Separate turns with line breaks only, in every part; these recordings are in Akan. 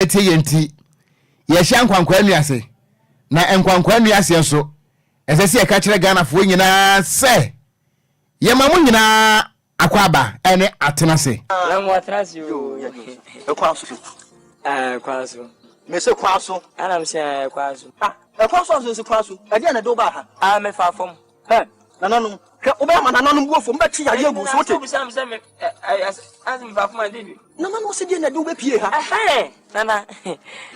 yete yenti ye hia nkwankwa nuase na nkwankwa nuase nso esese ye ka kire Ghana fo nyina se ye mamu nyina akwaba ene atenase
na mo atenase yo
kwaso
kwaso
me se kwaso
ana mse kwaso
kwaso so kwaso e dia na do ba ha
me fa fom
nananu obe ma nananu buofo mbeti ya ye gu so te
se me as me fa fom ade
nananu se dia na do be pie ha
nana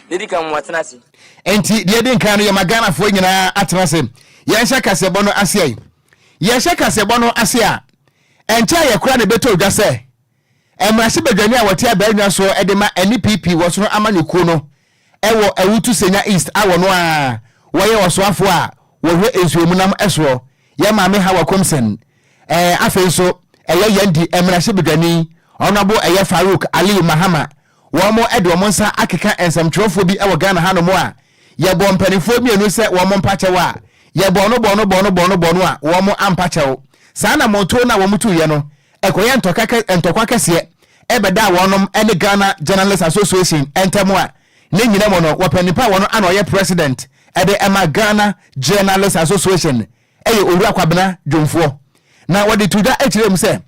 dedi ka mo atenase
enti de din kan no ye magana fo nyina atenase ye hye kasebo no ase ai ye hye kasebo no ase a encha ye kura ne beto dwa se emrase badwani a wote abanwa so edema NPP wo so amanyuko no ewo awutu senya east awo no a woye wosoafo a wohwe ensuomu nam eso ye maame hawa komsen afen so eye yandi emrase badwani onabo eye Farouk Ali Mahama wo mo ede wo nsa akeka ensamtwerofo bi ewo Ghana ha no mo a ye bo mpanifo mienu se wo mo mpachewa ye bo no a wo mo ampachewo sana monto na wo mutu ye no ekoye ntokwa kese ebeda wonom ene Ghana Journalists Association entemo a ne nyina mo no wopanipa wono ana oye president ede ema Ghana Journalists Association eye owura kwabena dwomfo na wodi tuda ekirem se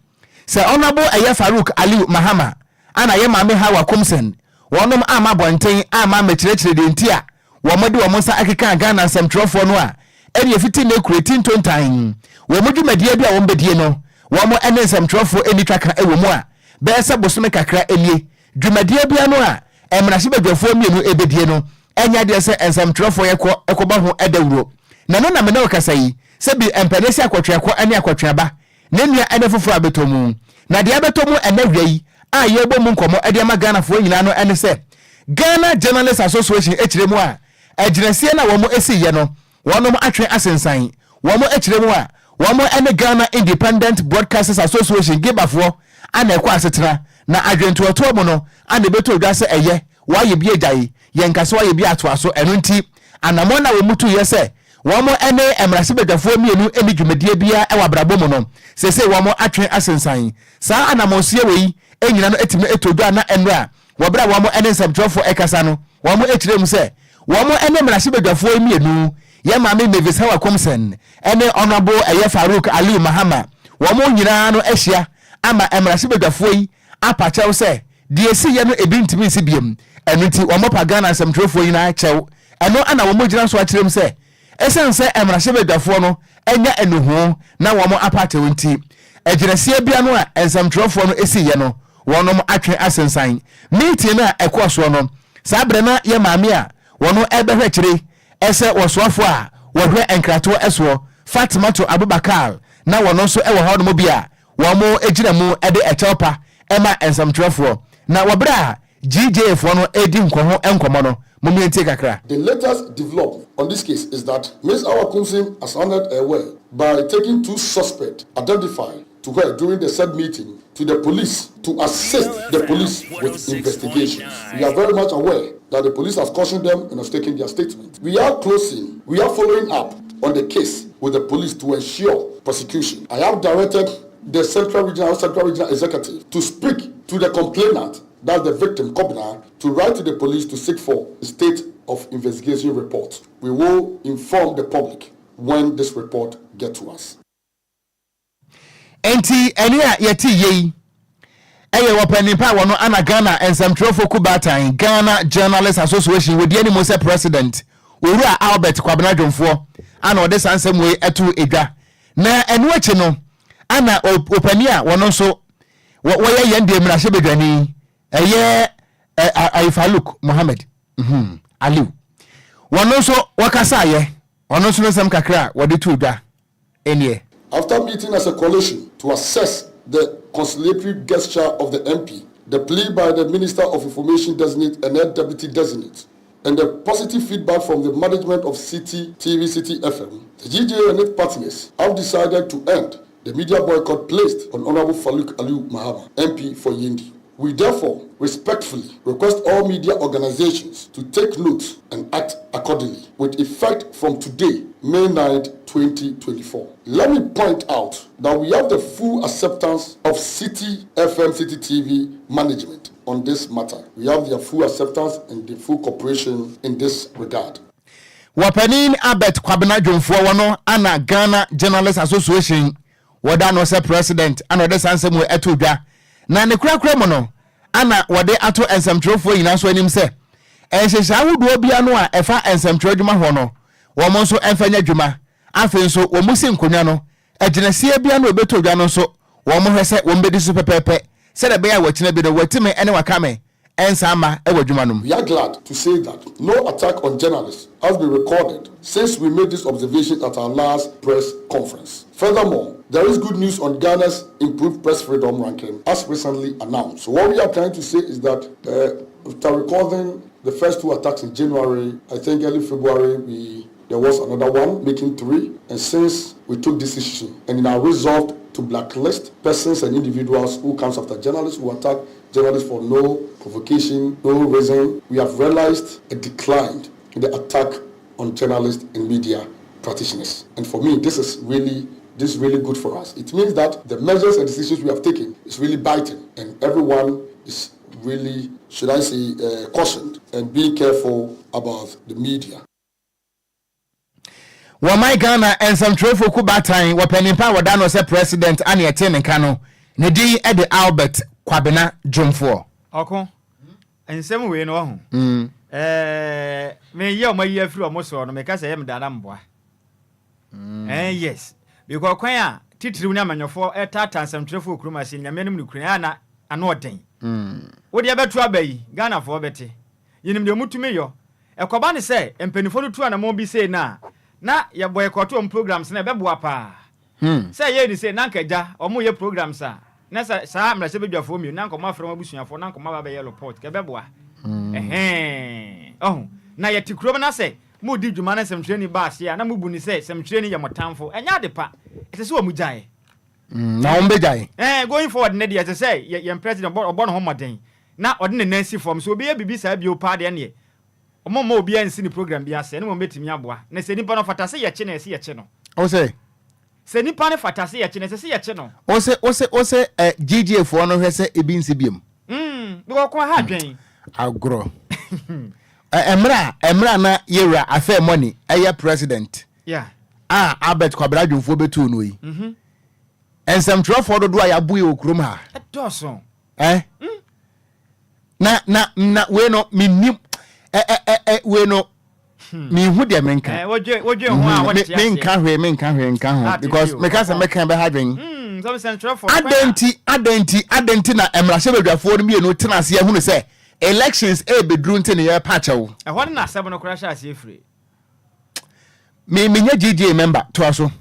honorable eye Farouk Ali Mahama ana ye maame hawa komsen wonom ama bonten ama mekirechire de ntia wo mode wo monsa akeka Ghana semtrofo no a ene yefiti na curating tontan wo modwumadie bia wo mbedie no wo mo ene semtrofo eni twaka ewo mu a bese bosome kakra elie dwumadie bia no a emrase badwafo mienu ebedie no enya de se ensemtrofo ekoba ho edawuro na no na me na okasa yi se bi empanesi akotweko ene akotwaba ne nua ene foforo abetomu na de abetomu ene hwei a yebo mu nkomo ede ma Ghana fo nyina no ene se Ghana Journalists Association echiremu a aginasie na wo mo esiye no wonom atwe asensan wo mo echiremu a wo mo ene Ghana Independent Broadcasters Association gibafo ana ekwa asetena na adwento oto mo no ana beto dwa se eye waye bi agyaye yenkase waye bi ato aso eno nti anamo na wo mutu ye se wo mo ene emrase bedwafo mienu eni dwumadie bia e wabrabo mo no sese wo mo atwe asensan saa anamonsie wei enyina no etime etodwa na enra wo bra wo mo ene sabtrofo ekasa no wo mo echirem se wo mo ene emrase bedwafo mienu ye maame Mavis Hawa Komsen ene honorable eye Farouk Ali Mahama wo mo nyina no ehia ama emrase bedwafo yi apachew se de esi ye no ebintimi sibiem eno nti wo mo pa Ghana semtrofo yi na chew eno ana wo mo gyina so akirem se esense emrase bedwafo no enya enuhu na wo mo apachew nti egirasie bia no a ensemtrofo no esi ye no wonom atwe asensan meeting na ekoso no sabre na ye maame a wono ebehwe kire ese wosoafo a wohwe enkrato eso Fatimatu Abubakar na wono so ewo hodo mo bia wo mo egira mu ede echopa ema ensamtrofo na wobra GJF no edi nkoho enkomo no momientie kakra.
The latest development on this case is that Ms. Hawa Komsen has handled her well by taking two suspects identified to her during the said meeting to the police to assist the police with investigations. We are very much aware that the police has cautioned them and have taken their statement. We are following up on the case with the police to ensure prosecution. I have directed the Central Regional Executive to speak to the complainant, that's the victim, Kobna, to write to the police to seek for a state of investigation report. We will inform the public when this report gets to us.
Enti enia yeti yei eye wopanipa wono ana Ghana ensamtrofo kubatan Ghana Journalists Association with any Mose president Owura Albert Kwabena Dwomfo ana ode sansem we etu edwa na enu achi no ana opani a wono so woye yende emrase bedwani eye Farouk Mohammed Ali wono so wakasa ye wono so nsem kakra wode tu edwa enie.
After meeting as a coalition to assess the conciliatory gesture of the MP, the plea by the Minister of Information Designate and Head Deputy Designate, and the positive feedback from the management of City TV, City FM, the GJA and its partners have decided to end the media boycott placed on Honorable Farouk Ali Mahama, MP for Yindi. We therefore respectfully request all media organizations to take note and act accordingly with effect from today, May 9, 2024. Let me point out that we have the full acceptance of City FM, City TV management on this matter. We have their full acceptance and the full cooperation in this regard.
Wapanin Abet Kwabena Jomfo wano ana Ghana Journalists Association wada no se president ana de sansem we etodwa na ne kura mono ana wade ato ensemtrofo yina so anim se enhyehyɛ ahodo bia no a ɛfa ensemtro adwuma ho no wo mo nso emfanya adwuma afi nso wo musi nkonwa no agyinasie bia no obetodwa no nso wo mo hwese wo mbedi so pepepe se de bia wakyina bi do watime ene wakame ensama ewadwuma no.
We are glad to say that no attack on journalists has been recorded since we made this observation at our last press conference. Furthermore, there is good news on Ghana's improved press freedom ranking as recently announced. So what we are trying to say is that after recording the first 2 attacks in January, I think early February, there was another one, making 3. And since we took this decision and in our resolve to blacklist persons and individuals who comes after journalists, who attack journalists for no provocation, no reason, we have realized a decline in the attack on journalists and media practitioners. And for me, this is really good for us. It means that the measures and decisions we have taken is really biting, and everyone is really, should I say, cautioned and be careful about the media.
Wamai Ghana and some trophy kubatan wapenimpa wadano se president ani etene kano ne di ede Albert Kwabena Jomfo.
Oko. Ensem we no ho. Me ye o mayi afiri o mo so no me ka se yem dana mboa. Yes. Because kwan a titiri ni amanyofo etata nsem trophy kuruma se nyame nim ni kura na ano oden. Wo de betu abayi Ghana fo bete. Yinim de mutumi yo. Ekoba ne se empanifo no tu ana mo bi se na ya boy kwato programs na beboa pa say ye ni say na nkaja omo ye programs a na sa mra se bedwafo mi na nkoma afra mabusuafo na nkoma ba be ye report ke beboa na ye tikuro na say mu di dwuma na semtreni ba ase a na mu bu ni say semtreni ye motamfo enya de pa ete se wo mu jae
na ombe jae
going forward na de say ye president obo no homoden na ode ne nansi form so obi ye bibi sa bi o pa de ne omo obi ansi ni program bi ase ne mo betimi aboa na se nipa no fatase ye che na ese ye che no
o se
nipa ne fatase ye che na ese ye che no
o se GGA fo no hwese ebi nsi biem
bi ko ha dwen
agro emra na yera afa money eye president Albert Kwabena Jomfo betu no yi ensem trofo do a yabu e okrom ha
doso
na we no minim we no me hu de menka
wodwe ho a won ti
menka hwe because meka se meka be hadwen
some central for
adenti na emrahye bedwafo no mienu tena ase ehunu se elections bedru nte ne ye pachewo
ehon na sebo no kura sha ase efre
menya GGA member to aso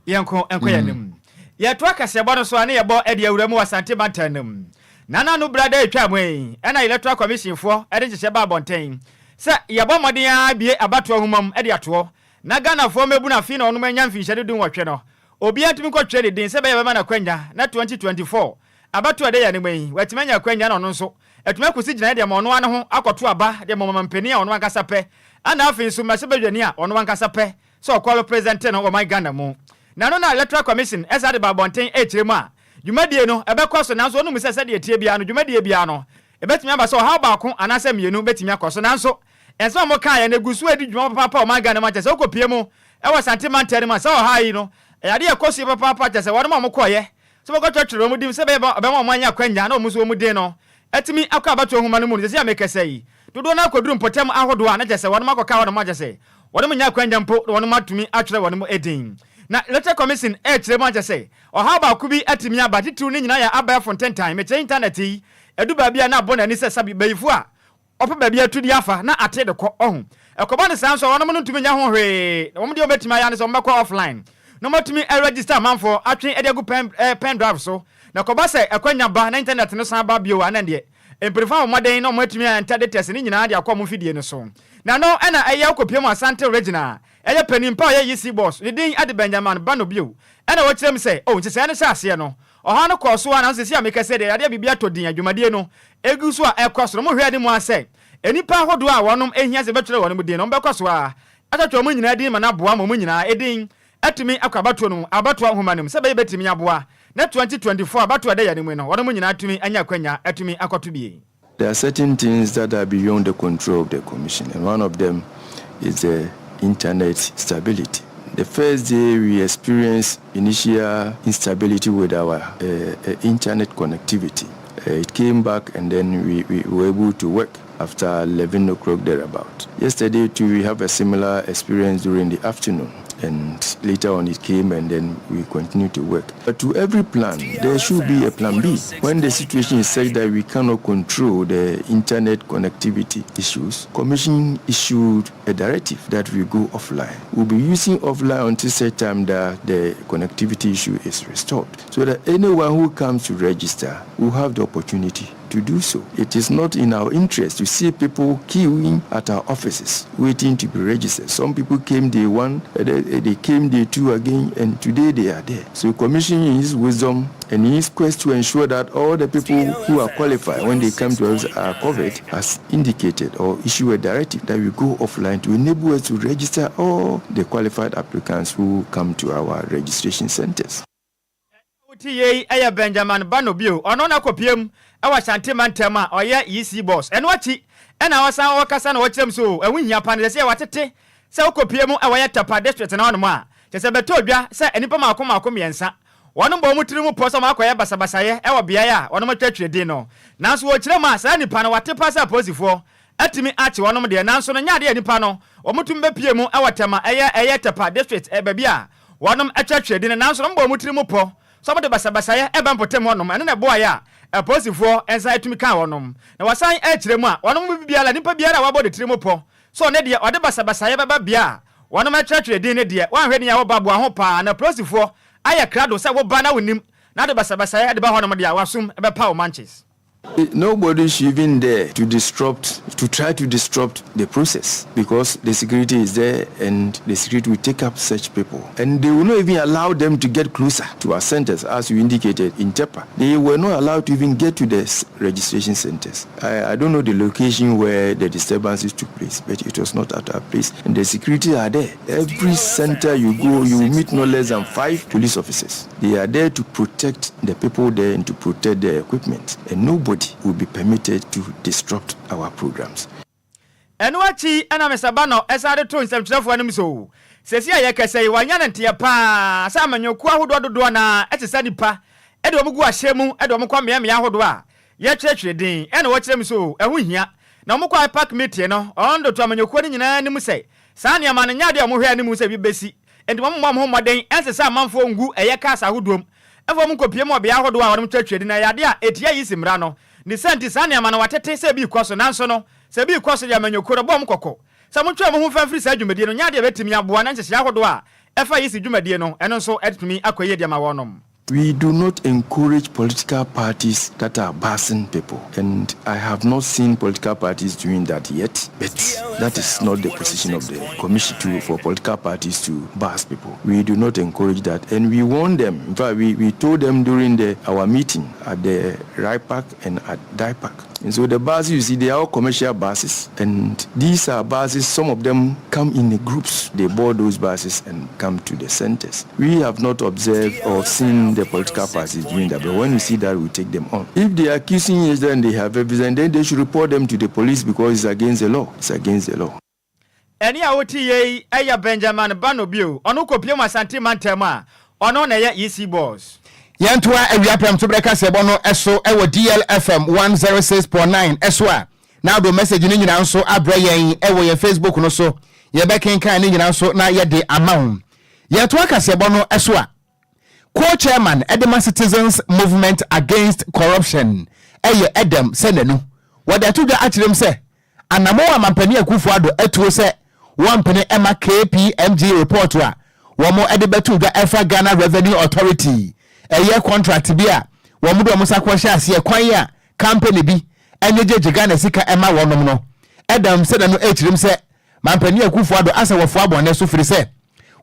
enko yanim ye to akase bo no so ane ye bo ede awuramu wasante bantanam nana no brada etwa mwen ena electoral commission fo ede chese ba bonten se yabo modin abie abato ahumam ede ato na Ghana fo mebu na fi na onu manya mfi hyede dun wotwe no obi antimi kwatwe de din se be yaba na kwanya na 2024 abato ede ya ne mwen watimanya kwanya na onu nso etuma kusi gina de ma onu ane ho akoto aba de mo mampani a onu ankasa pe ana afi nso ma se bedwani a onu ankasa pe so okwalo president no o my Ghana mu na no na electoral commission esa de ba bonten echiremu a dwumadie no ebekọ so nanso onu musese de etie bia no dwumadie bia no ebetimi aba so ha ba ko anase mienu betimi akoso nanso enso mo kan ya na gusu edi dwuma papa o maga na manchese okopie mu e wo santimantari ma so ha yi no ade ekosi papa chese wonu ma mo koye so mo gotwetwero mu dim se be ma mo anya kwanya na o muso mu din no etimi akọ abato huma no mu se ya mekese yi dodo na akoduru mpotem ahodo a na chese wonu makoka wonu ma chese wonu nya kwanya mpo wonu matumi atwere wonu edin na electoral commission chire mo chese o ha ba ku bi atimi aba titru ni nyina ya aba fonten time me internet yi edu ba bia na abona ni se sabi bayifu a opa ba bia tudi afa na ate de ko ohun ekoba ne sanso wonu no ntumi nya ho hwe wo mde obetimi aya ne so mbekọ offline no matumi register manfo atwen edegu pen drive so na koba se ekwanya ba na internet no san ba bio ana de emprefa wo moden no matumi anta de test ni nyina de akọ mo fidie no so na no ena eya kopiem asante original eya panimpa eya yisi boss ni din ade Benjamin Bano bio ena wo kirem se o ntise ne sase no oha no koso ana nsese amekase de ade bibia to din adwumadie no eguso a ekoso mo hwede mu ase enipa hodo a wonom ehia se betwere wonom din no bekoso a atatwa mo nyina din ma na boa mo nyina edin atumi akwabato no abato ahomanem se be betimi aboa na 2024 abato ade ya ne mu no wonom nyina atumi anya kwanya atumi akoto bie
There are certain things that are beyond the control of the Commission, and one of them is the internet stability. The first day we experienced initial instability with our internet connectivity. It came back and then we were able to work after 11 o'clock thereabout. Yesterday too, we have a similar experience during the afternoon. And later on it came and then we continue to work. But to every plan, there should be a plan B. When the situation is such that we cannot control the internet connectivity issues, Commission issued a directive that we go offline. We'll be using offline until such time that the connectivity issue is restored. So that anyone who comes to register will have the opportunity to do so. It is not in our interest to see people queuing at our offices, waiting to be registered. Some people came day one, they came day two again, and today they are there. So Commission in his wisdom and in his quest to ensure that all the people who are qualified when they come to us are covered, has indicated or issued a directive that we go offline to enable us to register all the qualified applicants who come to our registration centers.
TA Benjamin Banobio, or non acopium, our Shantimantema, or ya EC boss, and what he, and our son Wakasan watch them so, and when Japan, they say what it, so copium, our Yatapa district and on ma. Just a betobia, say any pama comiensa. One of Bomutrimu Posamakoya Basabasaya, our Biaya, one of my church dino. Now, watch them as any panel, what pass up for. At me at one of the announcement and Yadi Pano, or Mutumbe Piemo, our Tama, Ayatapa district, Ebabia. One of a church didn't announce on Bomutrimu Po. Some of the Basabasaya, Eban Potemonum, and a boy, a posy for, and side to me cowanum. Now, I sign H. One will be a Nipabiara about the Trimopo. So, Nedia, or the Basabasaya Babia. One of my church, dinner, dear, one ready our Babu Hopa, and a posy for, I a crowd of Sabo Bana with him. Now the Basabasaya, the Bahonamadia, was soon about power manches.
Nobody should even dare to try to disrupt the process, because the security is there and the security will take up such people. And they will not even allow them to get closer to our centers, as you indicated in Tepa. They were not allowed to even get to the registration centers. I don't know the location where the disturbances took place, but it was not at our place. And the security are there. Every center you go, you will meet no less than 5 police officers. They are there to protect the people there and to protect their equipment. And nobody will be permitted to disrupt our programs.
And what she and Mr. Bano as I told him for him so. Says ya can say one yan and tia pa, Simon, your qua who do na at a sunny pa, Edomugua Shemu, Edomukwam Yahodwa. Yet church reading, and watch them so, and we here. Now Mukwa Park meeting, on the time you're quoting in animal say, Sanya man and Yadia Muhe animals be busy, and one home my day, answer some man for Ngu, a yakasa who doom. And for Muko Piemo Biahodwa on church reading, Ayadia, 8 years in Brano. Ni senti sani amana watete se bi kwaso nanso no se bi kwaso ya manyokoro bom kokko se mo twa mo hu fa free sa dwumadie no nya de betimi aboa na nhyehye ahodo a efa yisi dwumadie no eno nso etumi akoye de ma wonom.
We do not encourage political parties that are bashing people, and I have not seen political parties doing that yet, but that is not the position of the commission for political parties to bash people. We do not encourage that, and we warn them. In fact, we told them during our meeting at the Rai Park and at Dai Park. And so the buses, you see, they are all commercial buses, and these are buses, some of them come in the groups. They board those buses and come to the centers. We have not observed or seen the political parties doing that, but when we see that, we take them on. If they are accusing us, then they have evidence, then they should report them to the police, because it's against the law. It's against the law.
Any OTA, Aya Benjamin Banobio, Onuko Pioma Santi Mantema, Onon Aya EC boss.
Yantua Eviapem to break us a bono eso ewo DLFM 106.9 eswa. Now the message in Indian so abrayen ewo your Facebook no so ye backing kind Indian so na ye de amount. Yantua Kasebono eswa. Co-chairman Edema Citizens Movement Against Corruption. Eye Edem Senenu. What they told them say. Anamoa mampani Akufo-Addo etuo se one penny Emma KPMG report wa. Wamo edebetu the Alpha Ghana Revenue Authority. A year contract bia wo mudo musakwa sha se kwan ya company bi enyeje Ghana sika ema wonom no Edam said no echirim se mampani Akufo-Addo asa wofo abone so firi se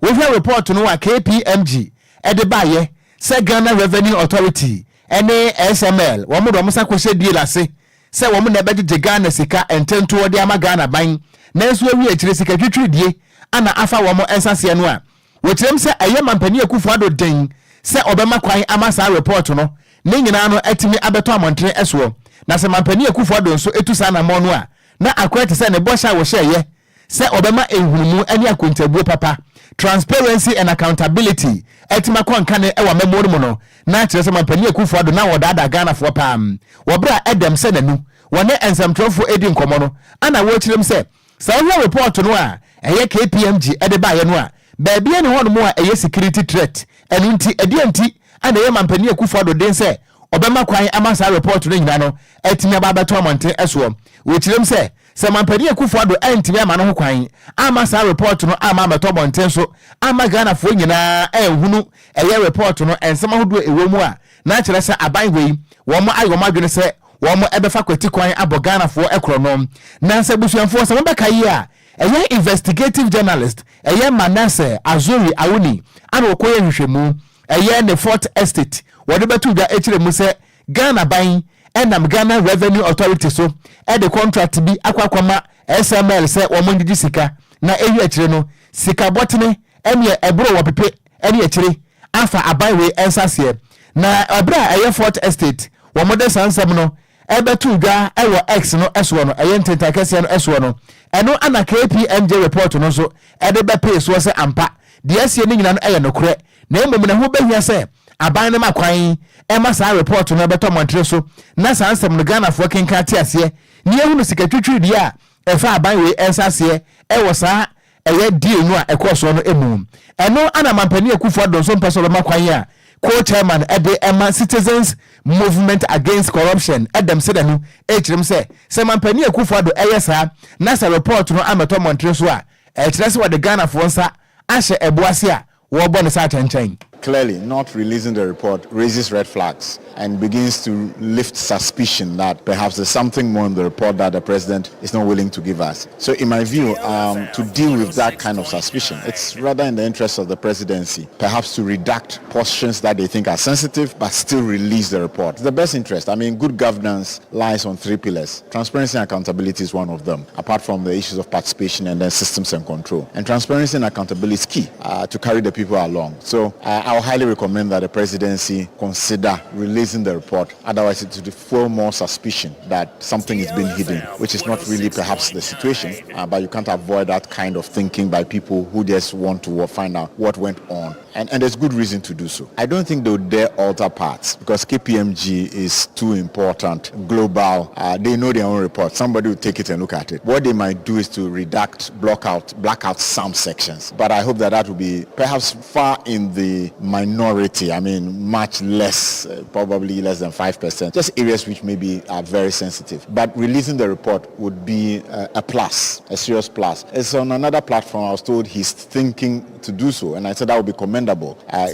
wo hwe report no wa KPMG ede baye se Ghana Revenue Authority ene SML wo mudo musakwa sha die lase se wo mu na beje Ghana sika entento wo de ama Ghana ban na enso awi echire sika twitwi die ana afa wo mo ensase no a wo tirem se eye mampani Akufo-Addo den se obema kwan amasa report no ne nyina no atimi abeto amontre eso na se mampani Akufo Addo nso etu sa na mo no a na akwa te se ne bo sha wo hye ye se obema ehunmu ani akontabuo papa transparency and accountability etima konka ne ewa memory mo no na kire se mampani Akufo Addo na wodada Ghana fo pam wo bra edem se nanu wone ensamtrofo edi nkomo no ana wo kirem se sa wo report no a eye KPMG ede ba ye no a ba bia ne hono mo a eye security threat enu nti edianti ana ye mampani Akufo Addo den se obema kwan amasa report no nyina no etimia ba beto amonte eso wo kirem se mampani Akufo Addo entimi ama no ho kwan amasa report no ama beto amonte so ama Ghana fo nyina ehunu eye report no ensema hodo ewo mu a na kire se aban wei wo mo ayo madwene se wo mo ebefa kwati kwan abo Ghana fo ekronom na se busuanfo se mo beka yi a eye investigative journalist eye Manase Azuri Awuni ana okoye hwehwemu eye ne Fort Estate wode betu da ekire mu se Ghana ban enam Ghana Revenue Authority so e de contract bi akwakwama SML se wo mondidi sika na ewi ekire no sika botene ene ebro wo pepe ene ekire afa aban we ensase na obra eye Fort Estate wo mode sansam no ebetu ga ewo X no eso no eye ntentakese no eso no eno ana KPMG report no so ede be pay so se ampa de asie ni nyina no eye nokore na emom na ho behia se aban no makwan ema sa report no beto montre so na sansam no Ghana fo kenka ate ase ni ehunu sikatwitwi di a efa aban we ensase ewo sa eye die no a ekoso no emum eno ana mampani Akufo Addo so mpeso be makwan a co-chairman ede Emma Citizens Movement Against Corruption Adam Sedanu echirem se mampani Akufo Addo eyesa na sa report no ameto montre so a echire se wode Ghana fo nsa ahye eboase a wo bo ne sa chanchan.
Clearly, not releasing the report raises red flags and begins to lift suspicion that perhaps there's something more in the report that the president is not willing to give us. So in my view, to deal with that kind of suspicion, it's rather in the interest of the presidency, perhaps to redact portions that they think are sensitive, but still release the report. The best interest, I mean, good governance lies on three pillars. Transparency and accountability is one of them, apart from the issues of participation and then systems and control. And transparency and accountability is key to carry the people along. So I highly recommend that the presidency consider releasing the report. Otherwise, it will fuel more suspicion that something is being hidden, which is not really perhaps the situation. But you can't avoid that kind of thinking by people who just want to find out what went on. And there's good reason to do so. I don't think they would dare alter parts because KPMG is too important, global. They know their own report. Somebody will take it and look at it. What they might do is to redact, black out some sections. But I hope that will be perhaps far in the minority. I mean, much less, probably less than 5%. Just areas which maybe are very sensitive. But releasing the report would be a plus, a serious plus. It's on another platform. I was told he's thinking to do so, and I said that would be commendable.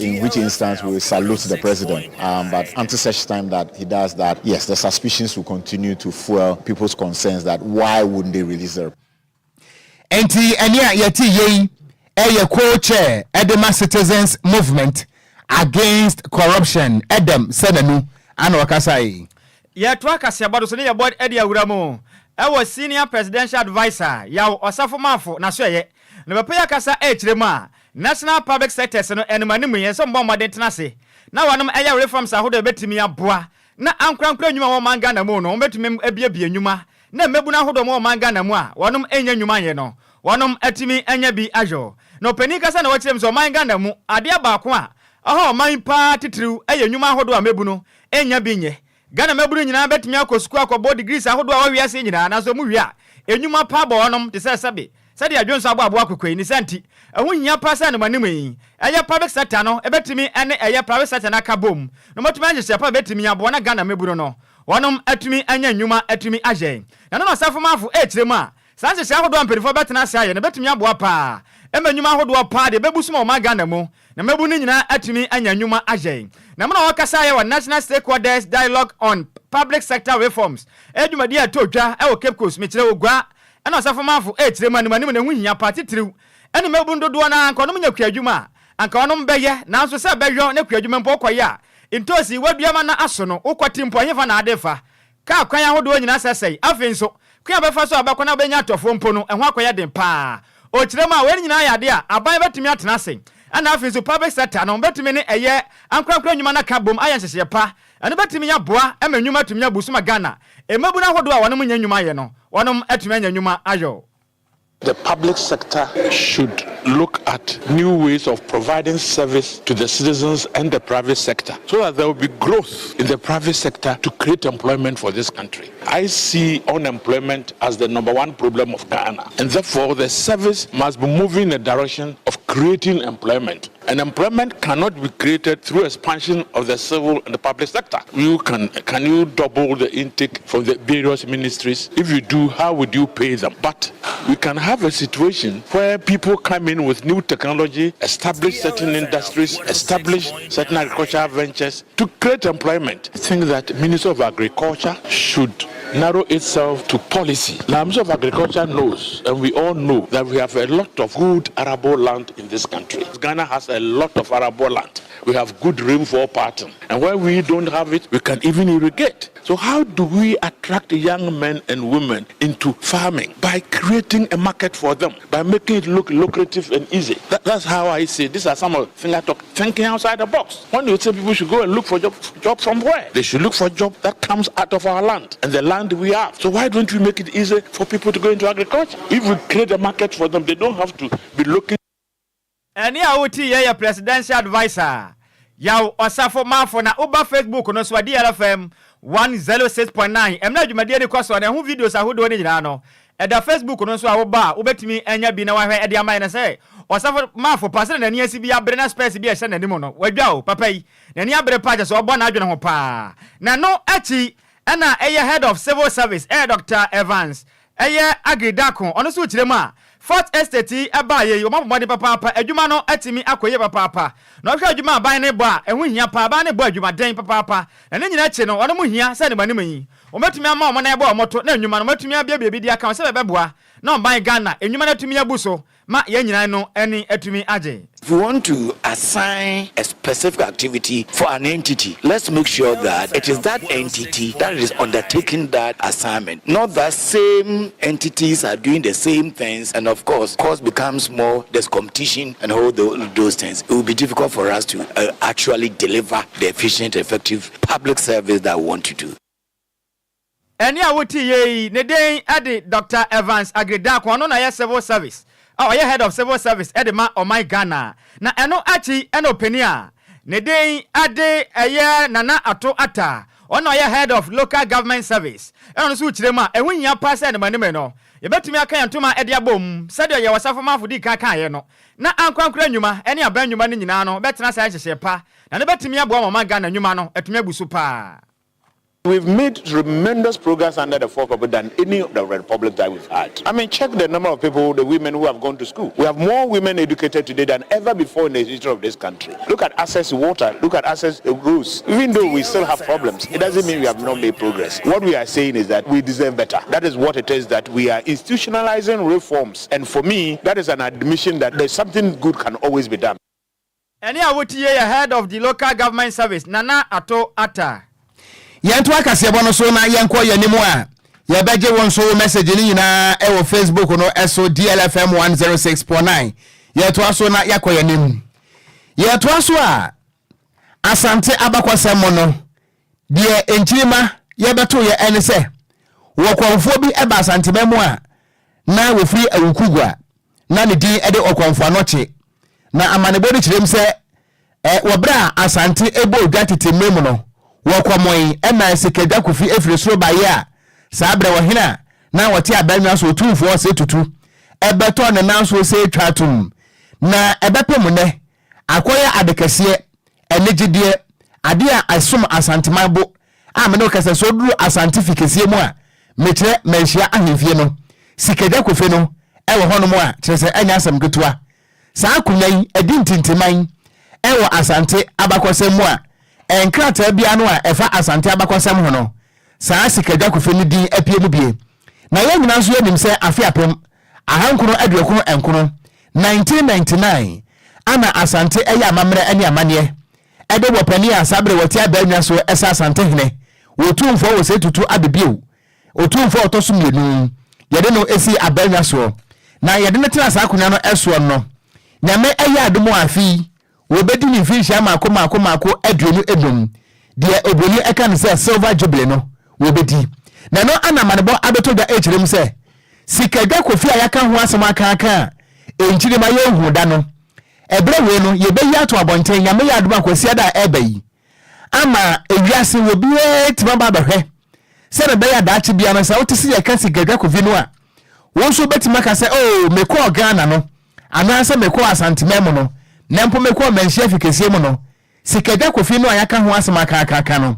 In which instance we will salute the president. But until such time that he does that, yes, the suspicions will continue to fuel people's concerns that why wouldn't they release the report?
Enti ania yeti ye eye co-chair Edema Citizens Movement Against Corruption Edem Sedanu ana wakasai
ye to akase abado so ne ye board edi awuramo e senior presidential advisor ya osafo mafo na so ye na bepa yakasa echiremu a national public sectors no enmanimu ye so mbɔ modern tenase na wanom eya reforms ahodo betimi aboa na ankrankra nyuma wo manga na mu no betumi ebiebie nyuma na mebu na ahodo mo manga na mu a wanom enya nyuma ye no wanom atimi enya bi ajo no pani kasa na wachirem so manga na mu ade abaako a aha man pa titiriw eye nyuma ahodo a mebu no enya bi nye Ghana meburu nyina betimi akosuku akɔbɔ degrees ahodo a wawiase nyina na so mu wi a enyuma pa bɔ wanom te sɛ sɛbe sɛde adwonso abo akɔkɔi ni santi ɛho nyia pa sɛ no manim yi ɛyɛ public sector no ebetimi ene ɛyɛ private sector na ka bom no motumi anhyɛ pa betimi abo na Ghana meburu no wanom atumi anya nyuma atumi agye na no safo mafo ekiremu a sanse hye ahodo amperifo betena ase aye na betumi abo pa ema nyuma ahodo pa de bebusuma o ma Ghana mu na mebu ni nyina atumi anya nyuma agye na mo na wakasa aye wa National Stakeholders Dialogue on Public Sector Reforms edwumadi atodwa e wo Cape Coast mekire ogwa ana asafo mafo ekiremu animanim na huhia party triw ene mebu ndodo na anka onom nya kuadwuma anka onom beye na nso se behwo na kuadwuma mpo koya intosi waduama na aso no ukwati mpo anyefa na adefa ka kwan ahodo nyina sesei afi nso kwa befa so abakọ na benya atofo mpo no eho akoya den pa o kiremu a we nyina ya de a aban betimi atena sen ana afi nso public sector no betimi ne eye ankrankra nyuma na kabom ayenhyehye pa ene betimi nya boa ema nnwuma tumi nya busuma Ghana emabuna hodo a wonom nya nnwuma ye no wonom atumi nya nnwuma ayo.
The public sector should look at new ways of providing service to the citizens and the private sector so that there will be growth in the private sector to create employment for this country. I see unemployment as the number one problem of Ghana, and therefore the service must be moving in the direction of creating employment. And employment cannot be created through expansion of the civil and the public sector. Can you double the intake from the various ministries? If you do, how would you pay them? But we can have a situation where people come in with new technology, establish certain industries, establish certain agricultural ventures to create employment. I think that the Minister of Agriculture should narrow itself to policy. The Minister of Agriculture knows, and we all know, that we have a lot of good arable land in this country. Ghana has a lot of arable land. We have good rainfall pattern, and where we don't have it, we can even irrigate. So how do we attract young men and women into farming? By creating a market for them, by making it look lucrative and easy. That's how I see it. These are some of the things I talk, thinking outside the box. When you say people should go and look for job from where? They should look for a job that comes out of our land and the land we have. So why don't we make it easy for people to go into agriculture? If we create a market for them, they don't have to be looking.
Any awuti ye presidential advisor. Yaw osafo mafo na uba Facebook no so DLFM 106.9. Emna dwumade de kwaso na hu videos ahodo ne nyina no. Eda Facebook no so awoba ubetimi enya bi na wahwe ede amai na say osafo mafo pasere na ni asi bi abre na space bi ehye na nimo no. Wadwa o papa yi. Na ni abre page so obo na adwene ho pa. Na no achi na head of civil service Dr. Evans Agridakon ono so kiremu a Fort Estate abaye yo mabomode papa adwuma no atimi akoye papa na ohwe adwuma aban ne bo a ehu hia pa aban ne bo adwuma den papa na ne nyina chi no ono mu hia se ne manim yi o matumi ama o na ebo omoto na adwuma no matumi abia bia di aka se beboa na omban Ghana enwuma na atumi abuso ma ye nyina no eni atumi age.
If we want to assign a specific activity for an entity, let's make sure that it is that entity that is undertaking that assignment. Not that same entities are doing the same things, and of course, cost becomes more, there's competition and all those things. It will be difficult for us to actually deliver the efficient, effective public service that we want to do.
Eni awuti ye ne den ade Dr. Evans Agridakon no na ye civil service. Oh, you head of civil service Edema or my Ghana. Na eno achi eno penia. Ne den ade nana ato ata. Ono ya head of local government service. Eno so chirema ehu nya pass ene manime no. Ye betumi aka yantuma ede abom. Sadio ye wasafo mafudi kan ye no. Na ankwankura nnwuma ene aban nnwuma ne nyina no betena sa hyehye pa. Na ne betumi abo ma Ghana nnwuma no etumi abusu pa.
We've made tremendous progress under the fork of it than any of the republic that we've had. I mean, check the number of people, the women who have gone to school. We have more women educated today than ever before in the history of this country. Look at access to water. Look at access to roads. Even though we still have problems, it doesn't mean we have not made progress. What we are saying is that we deserve better. That is what it is, that we are institutionalizing reforms. And for me, that is an admission that there's something good can always be done.
Any awuti ye head of the local government service, Nana Ato Ata.
Yantu akase bono so na yanko yanimu a ye beje won so message ni nyina e wo Facebook no eso DLFM 106.9 ye to aso na yakọ yanim ye to aso a asante abakwasem no de enchirima ye beto ye ene se wo konfo bi eba asante memu a na wo free awukugwa na ne din ede okonfo anoche na amanebodi chirem se wo bra asante ebo odwatete memu no wokwamoi ema sekeja kufi efresoro baye a sabre wohina na wote abalwa so tumfo se tutu ebeto ne nanso se twatum na ebepem ne akoya adekase enegide ade a asom asantemabo a me no kase so duru asantificasie mu a metre manhia ahemfie no sekeja kufi no ewo hono a kirese anya asam ketua saa kunyan edintintiman ewo asante abakosem mu a enkrata bia no a efa asante abakwasem ho no saa sikaja kofeni din apie mu bie na ye nyina so yenim se afiapem ahankuro aduokuno enkuno 1999 ana asante eya amamre ani amane ede wopani asabre woti abanwa so esa asante hene wotumfo wo se tutu abebie otumfo otoso mienu yede no esi abanwa so na yede ne tira saa kunya no eso no nyame eya adumo afi wobedi ni finhia mako aduonu edum de oboni eka ne say silver jubilee no we bedi na no anamanebo abeto da echirem say sikadwa kofi ayaka ho asem aka enchiri ma ye hu da no ebre we no ye beyi ato abonten nyame ya aduma kwasi da ebayi ama ewiase wo biwe tima ba behwe se be ya da achi bia no sa otisi ye ka sikadwa kofi no a won so betima ka say oh meko Ghana no ana se meko asantemem no nempo meko manhia fikesie mu no sikadwa kofi no ayaka ho asem aka no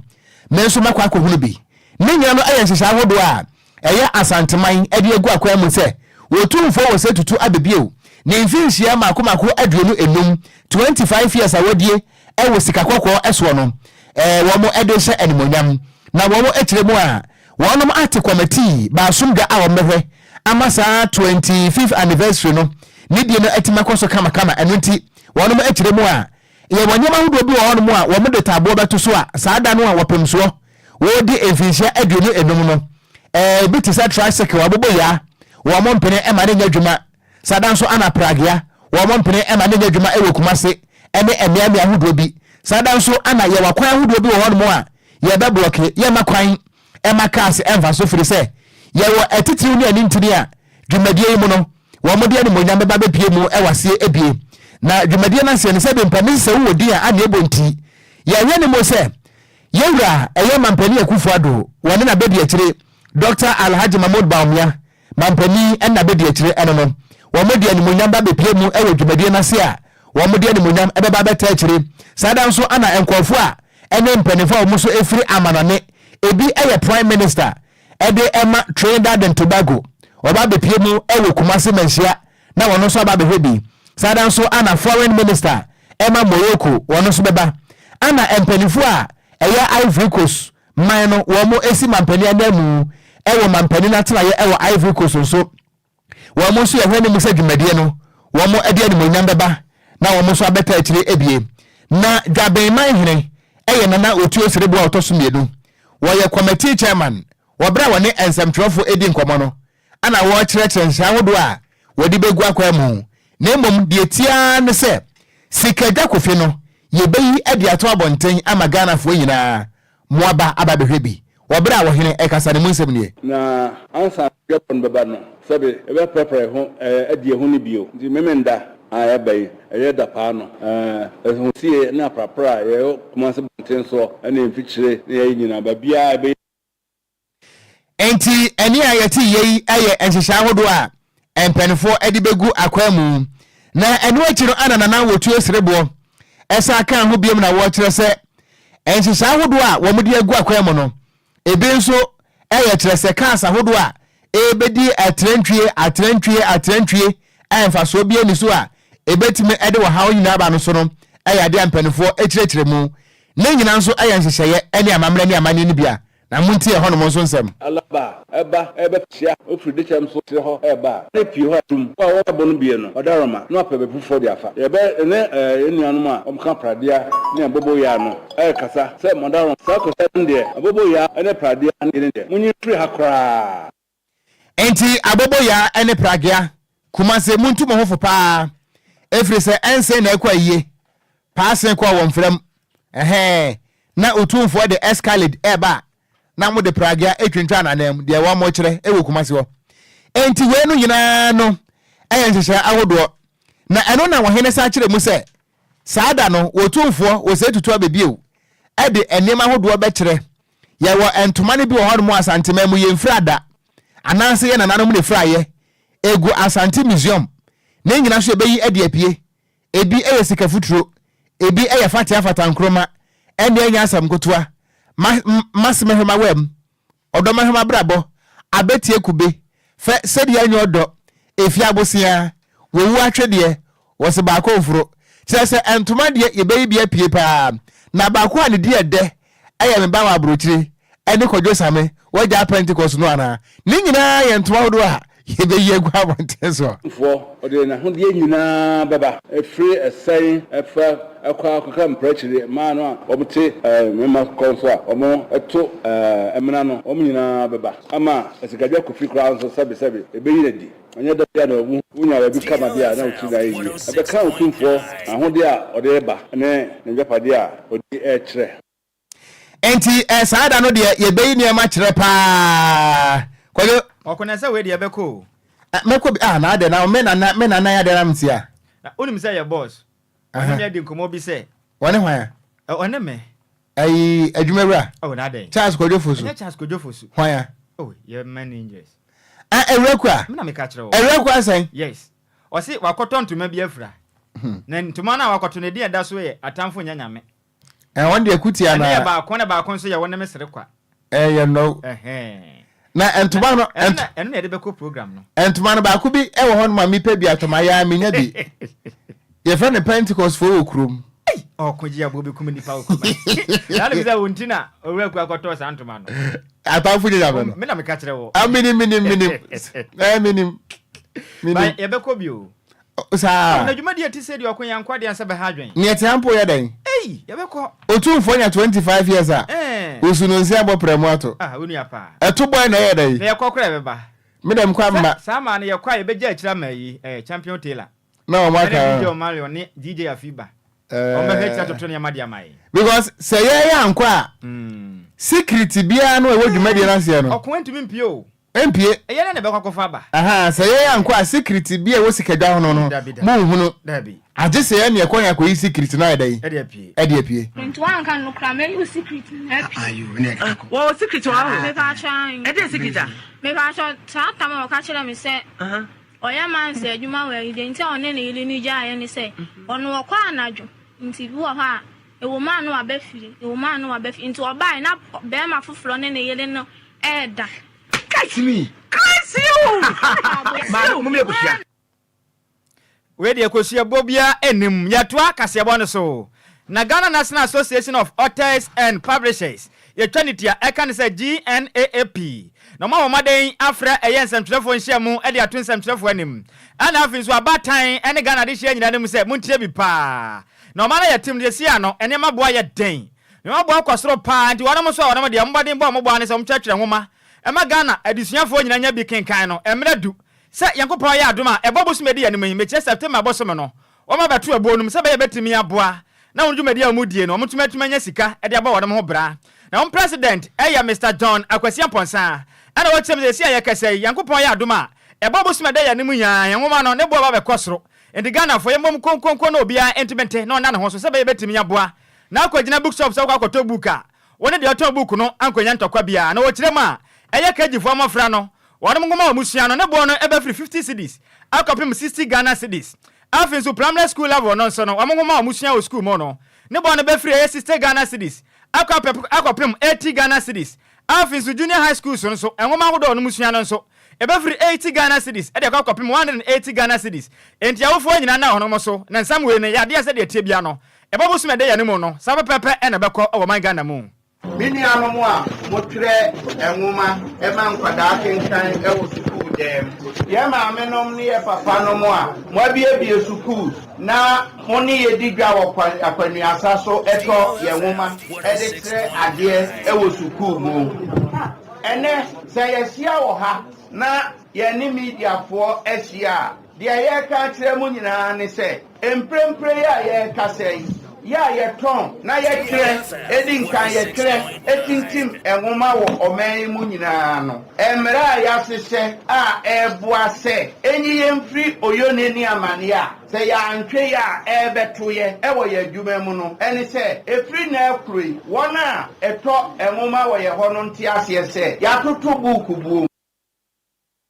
menso makwa akohunu bi ne nyina no ayenhyehyɛ ahodo a ɛyɛ asanteman ɛde egu akwa mu sɛ wotumfo wo sɛ tutu abebio ne mfinhyia makomako aduonu enum 25 years awodie ɛwɔ sikakɔkɔ ɛso no wɔn ɛde hyɛ animonyam na wɔn akyire mu a wɔn ate committee baasomga a wɔn mehwe amasa 25th anniversary no ne die no atimako so kama ɛno nti wɔn akyire mu a yɛ wɔnyama ahodo bi wɔn mu a wɔn de tabo bɛto so a saada no a wɔpem so wodi mfinhyia aduonu enum no bi te sɛ tricycle wabobo ya wɔn mpene ɛma ne nyadwuma sadan so ana pragea wɔn mpene ɛma ne nyadwuma ɛwɔ kumase ɛne ɛmiami ahodo bi sadan so ana yɛ wakwan ahodo bi wɔ hɔ mo a yɛ bɛ block yɛ makwan ɛma cars ɛmfa so firi sɛ yɛ wɔ ɛtitiriw ne ani ntiri a dwumadie yi mu no wɔn de animonyam bɛba bɛpie mu ɛwase ebie na dwumadie na sɛ ne sɛ bempani sɛ wo di a ana ebo nti yɛ hwɛ ne mo sɛ yɛwura ɛyɛ mampani akufo ado wɔne na bɛdi akyire Dr. Alhaji Mahmoud Baumia mampani enna bedi akire eno no wo modi animonyam ba bepie mu ewe dwumadie na se a wo modi animonyam ebeba beta akire sada nso ana enkofo a ene mpanifo a muso efiri amanane ebi eye prime minister ede ema Trinidad and Tobago oba bepie mu ewe Kumasi menhia na wono so aba behwebi sada nso ana foreign minister ema Morocco wono so beba ana mpanifo a eye Ivory Coast man no wo mo esi mampani anamu ewo mampani na tena ye ewo Ivory Coast so wo mo so ye hwene mu se dwumadie no wo mo ade animonyam beba na wo mo so abeta akire ebie na dwaben man hene eye nana otuo serebo a otoso miedu wo ye committee chairman wo bra woni ensemtwofo edi nkomo no ana wo kyerɛkyerɛ nhyia hodo a wodi begu akwa mu na mmom die tia ne se sikadwa kofi no ye beyi ade ato abonten ama Ghana fo nyinaa moaba ababehwebi wobra wo hene ekasa ne munsem nie
na ansa gapon baba no sabe ebe prepare ho adie ho ne bio ndi memenda ayabai da pa no ho sie na prapra ye kuma se bonten so na mfikyire na ye nyina ba bia be
enti eni ayati yei aye enhyehya hodo a empenfo edi begu akwa mu na enu akiro anana na wotu esrebo esa kan ho biem na wo kyerɛ sɛ enhyehya hodo a wo mudi agu akwa mu no ebe nso eye kyerɛ sɛ kansa hodo a ebedi atrantwie emfa so bia ni so a ebetime ede wo hawo nyina ba no so no eye ade ampanifo ekyerɛkyerɛ mu ne nyina nso eye nhyehyɛ ene amamra ne amane ne bia na munti e hono mo nso nsɛm
alaba eba tia ofridi chem so te ho eba ne pie ho atum wa wo bo no bie no odaroma no apɛ bepu for dia fa ye be ne enuanum a omka pradia ne abobo ya no kasa sɛ modarom sa ko sɛ ndie abobo ya ne pradia ne ndie munyi free hakra
enti abobo ya ene pragia kuma se muntu mo hofo pa efri se ense na ekwa yie paasen kwa wo mfram na otumfo de escalade eba na mo de pragia etwintwa nanem de wa mo kyerɛ ewo kumase ho enti we no nyina no nhyehyɛ ahodo na ɛno na wo hene sa kyerɛ mu sɛ saada no wotumfo wo se tutu abebio ɛde enema ahodo bɛkyerɛ ye wo entoma ne bi wo hono mo asantema mu ye mfrada ananse ye nananom ne fraye egu asante museum ne nyina so ebeyi ade apie ebi eye sika futuro ebi eye fata nkroma ene anya asam kotoa masimehema wem odomehema brabo abetie kube fe sedi anya odo efi abosia wowu atwede wo se ba ko ofuro kyerɛ sɛ entoma de ebeyi bia pie pa na ba ko ane de ede eye me ba wa abrokyire ene Kwadwo Sammy wagya Pentecost no ana ne nyina ye entoma hodo a yebeyi egu abonten so
fo ode na ho de nyina baba efre esan efa akwa akwa mprachire ma no a omte mema konso a omo eto emena no om nyina baba ama esikagya kofi kra nso sabe ebeyi nadi anya da bia na omu unya ba bi kama bia na uti na yi ebe kan otumfo ahode a ode eba ne njapade a ode e kyerɛ
enti saada no de ye be ni ma kire pa Kwadwo
okonese we de beko
meko na ade na me na ya de ram tia
onim say your boss onim ya di nkomo bi say
wone hwan
one me
ai adwumawura
na ade
Charles Kwadwo Fosu
Charles Kwadwo Fosu
hwan
your managers
ewrekwa
me na me ka kire wo
ewrekwa sen
yes o si wakoto ntuma bi afra na ntuma na wakoto ne dia da so ye atamfo nyanyame
won de akutia na
ba ko nso ye won me sere kwa
you know na ntuma no
eno na de beko program no
ntuma no ba ku bi e wo hon ma mi pa bi atoma ya me nya bi ye fa ne Pentecost for okrum
Okogyeabour bi kumni pa okuma ya le biza wontina owuraku akoto santoma no
atamfo nyanya me no
me na me ka kire wo
minim
ba ye beko bi o
sa
na dwuma de ti se de okonya nkwade ansa be hadwen
ne tiampo ye dan
ye beko
otumfo nya 25 years osunu nsi abopremu ato
unu ya pa
eto boy na ye dan
ye kokora be ba
me dem kwa ma
sama na ye kwa ye beja akira ma yi champion tailor
na o maka
DJ Mario ni DJ Afiba o me hekira to ne amade amai
because say ye yankwa secret bia no e wodwuma de na se no
okwantu mpie o
empie
ye ne be kwakofa ba
say ye yankwa secret bia wo sikadwa hono no mu hunu
dabi
aje say ye ne kwanya ko yi secret na edai
e
de apie
nto an kan no kra me you secret na
ayu ne wo secret wa
me ka chan
e de secret
me ka chan ta ma ka kire me se oya man se adwuma wa ide nti one ne ile ni ja ye ni se ono okwa anadwo nti bi wo ha e wo man no abafiri nti obai na be ma foforo ne ile no eda
catch you ma mo me ko sia
we de Okogyeabour bia enim yatoa kasebo no so na Ghana National Association of Authors and Publishers ye twanitia ekan se GNAAP no ma womaden afra ensentwefo nhyiamu e de ato ensentwefo anim ana afin so abatan ene Ghana de hye nyina nem se muntie bi pa no ma na yetim de sia no ene maboa ye den no maboa kwasoro pa nti wonom so wonom de mboden bo moboa ne se mtwetwere nwoma e ma Ghana adisuafo nyina nya bi kenkan no emredu se yankopon ya adoma ebobosu medi anim yi meche September bosom no wo ma beto abonum se be ye betimi aboa na wonju medi amudie no omutumatuma nya sika e de aba wonom ho bra na president eya Mr John Akwasi Amponsa ana wotem de sia ye kase yankopon ya adoma ebobosu medi anim nya yanwoma no ne bo ba be kosoro enti Ghana fo yemom konkonko na obia entimente na ona ne ho so se be ye betimi aboa na akwagina bookshop so kwakoto booka woni de oto book no ankonya ntokwa bia na wo kirema eye kagifo amafra no wonom ngoma omusua no ne bo no ebe free 50 cedis akopim 60 Ghana cedis afin so primary school level no so no ngoma omusua o school mo no ne bo no be free 60 Ghana cedis akopim 80 Ghana cedis afin so junior high school so no ngoma hodo no musua no so ebe free 80 Ghana cedis e de akopim 180 Ghana cedis enti awofo nyina na hono mo so na nsam we ne ya de ase de tie bia no ebe bo so me de ya ne mo no sabe pepe e na beko o man Ghana mu
mini anomo a motwere enwoma e man kwada kenkan e wo sukuu dem ye ma menom ne ye papa no mo a mo bie sukuu na mo ne ye digwa wo akwanuasa so eto ye nwoma e de tere ade e wo sukuu mu ene se ye sia wo ha na ye ni media fo esia de ye ka tere mu nyina ne se emprempre ya ye ka sei ya ye ton na ye kire edin kan ye kire etintim enwoma wo oman mu nyina no emra ya sese a eboa se enyi ye mfri oyone ni amane a se ya antwe ya ebeto ye ewo ye adwuma mu no eni se efri na ekroi wona eto enwoma wo ye hono nti ase se ya toto buku bu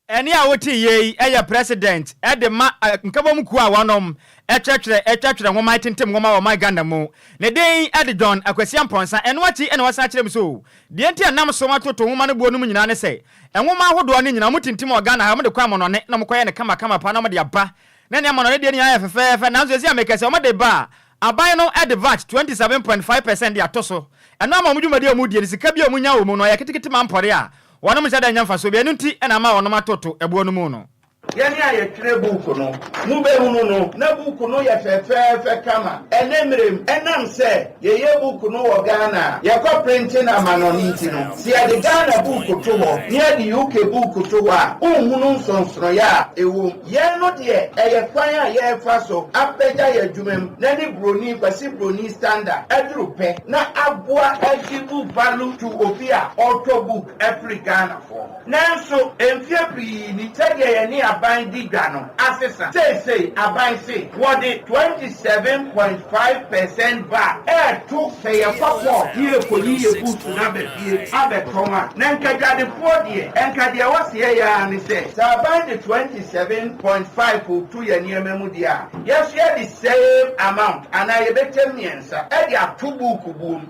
eni a woti ye eye president e de ma nkabom ku a wonom etwetwere nwoma tentem nwoma wo my Ghana mu ne den ade John Akwasi Amponsa eno achi ene wasa kire mso de enti anam so matoto nwoma ne buonum nyina ne se enwoma ahodo ne nyina mutintim o Ghana ha mo de kwa mo no ne na mo koye ne kama pa na mo de aba na ne mo no de ne ya fefefe na nso esi amekase o mo de ba aban no at the VAT 27.5% de atoso eno ama mudwumade o mu die ne sika bia o munya wo mu no ya kitikiti mampore a wonom se da nyamfa so bia nti ena ma wonom atoto ebuonum no
yɛne a yɛtwerɛ book no mubɛhunu no na book no yɛ fɛfɛɛfɛ kama ɛne mmerɛm ɛnam sɛ yɛyɛ book no wɔ Ghana yɛkɔ printing amanɔne nti no sɛ yɛde Ghana book to hɔ ne yɛde UK book to hɔ a wonhunu nsonsonoeɛ a ɛwɔ yɛn no deɛ ɛyɛ kwan a yɛfa so apɛgya yɛ adwuma mu na ne broni kwasi broni standard ɛduru pɛ na aboa ɛgibu value to obi a ɔtɔ book every Ghana for nanso emfie pii ni sɛdeɛ yɛne aban di dwa no asesa seesei aban se wɔde 27.5% ba ɛɛto sɛ yɛfa pɔ yie kɔyi yɛ book na bɛfie abɛtɔn a na nkadwadefoɔ deɛ nkadeɛ wɔseɛ yɛ a ne sɛ sɛ aban de 27.5 to yɛ nneɛma mu deɛ a yɛsoɛ the same amount anaa yɛbɛkyɛ mmiɛnsa ɛde ato book buom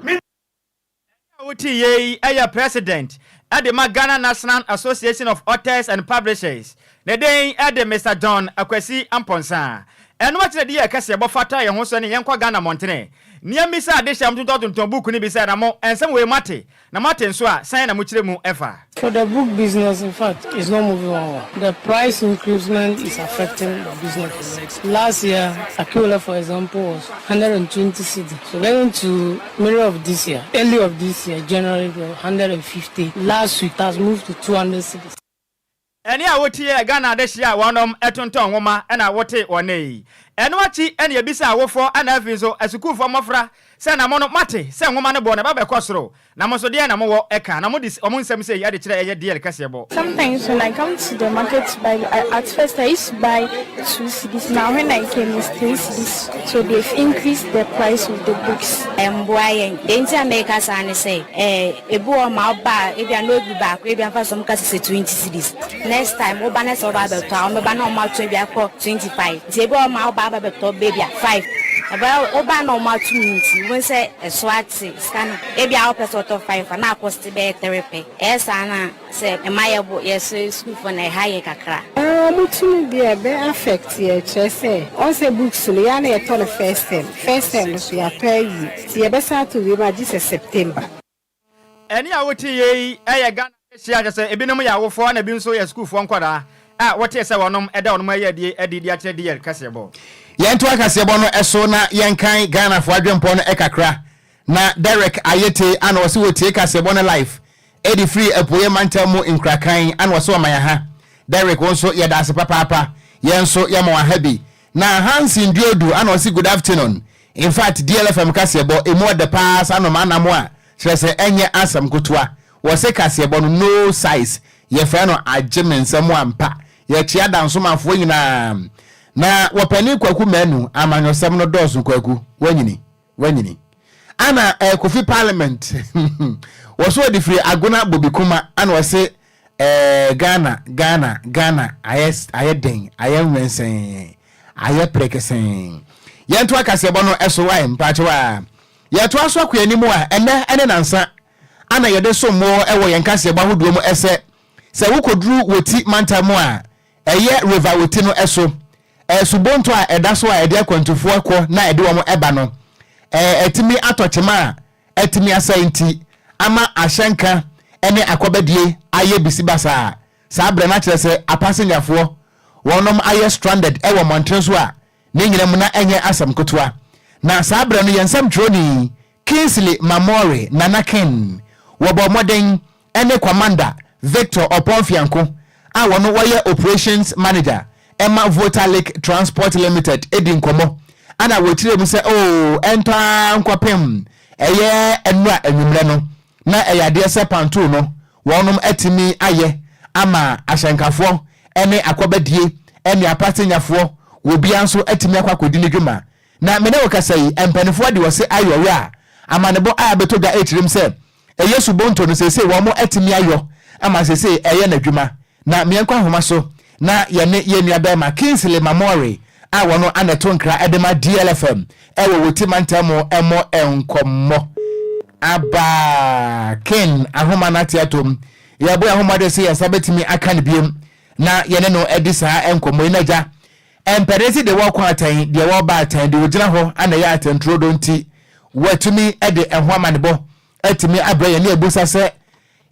Uti president at the Ghana National Association of Authors and Publishers. The day at the Mr. John Akwesi Amponsa. And what the dear Cassia Bofata and Hosan Yanko Ghana Montene. Near Missa Desham to book ni beside Amo and some way Mate. Na Martin Swa, sign a muchemu ever.
For the book business, in fact, is not moving on. The price increment is affecting the business. Last year, Akula, for example, was 120 cedis. So going to middle of this year, early of this year, January, 150. Last week, it has moved to 200 cedis.
Any I would hear Ghana this year, one Etonton woman, and I would take one a. And what she and your bisa wofo and Aviso as a cool for Mafra, send a mono mate, send woman born about a costro. Namosodia Namo Eka, Namodis, among some say, Yaditra, dear Cassiabo.
Sometimes when I come to the market to buy, at first I used to buy 2 CDs. Now when I came, it's 3 CDs. So they've increased the price of the books.
I'm buying. Didn't make us say, a boy my bar, if you are not back, maybe I'm for some cases 20 CDs. Next time, Obanes or Rabel Town, Obano Maltravia 25. Zebo my Baba baby 5. About Obano Maltu, when say a swat scan, maybe our person of 5 and now cost the better therapy. Yes, Anna said, am I a yes, school for a higher cacra?
Mutu be a better affect here, say. Also, books, Liana, I told the first time we are paying. See a better to be by this September.
Any I would see a Ghana, she has a Binomia for and a Binso school for Enquires. What is our name? Down my idea, Eddie Diatia Cassiabo.
Yantua Cassiabono Esona Yankai Ghana for Adrian Ekakra. Na Derek Ayete and was who take Cassiabona life. Eddie free a poem mantamo in Krakai and was so my Derek also Yadas Papa, Yanso Yamoa Hebi. Na Hans in Diodu and was good afternoon. In fact, DLFM Cassiabo, a more the pass and a man amoa. She say, Enya Asam Kutua was a Cassiabon no size. Ye fano a Jimin someone pa. Ye chia down some of winning na wapani kwaku menu amanyo semno dozu kwaku wenyini ana kofi parliament waso di free agona bobikuma ana wase Ghana ayeden ayenwensen ayeprekesen yento akasebo no esowai mpachewa yeto aso akwanimu a ene nansa ana yede somo ewo yenkasebo ahodo mu ese se wukodru woti mantamu a eye river woti no eso subonto a edaso a ede akwantufo akọ na ede wo eba no etimi atochema etimi asanti ama ahyenka ene akobadie aye bisibasa sa bra na kire se apasenyafo wonom aye stranded ewo montreso a ne nyina mu na enye asam kotoa na sa bra no yensam troni Kingsley Mamori Nanaken wobo moden ene commander Victor Oponfianko a wono woye operations manager Emma Voter Lake Transport Limited edin komo ana wotire mu se enta nkwapem eye enua anwumre no na eyade se panto no wonom atimi aye ama ahyenkafo ene akobadie ene apasenyafo wobia nso atimi akwakodi ne dwuma na mene wokasai empanifo de wose ayo a amanebo a betoga etirim se eye subonto no sese wo mo atimi ayo ama sese eye na dwuma na mienko ahoma so na ye nuabema Kingsley Mamori a wono anetonkra edema DLFM ewo wotimantamo emo enkomo aba ken ahoma na tiatom yabo ahoma de se yasabetimi aka ne biem na yene no edisa enkomo inaja emperesi de wo kwatan de wo ba atan de wogina ho ana ya atentro do nti watumi ede ehwa manebo atimi abraye ne ebusa se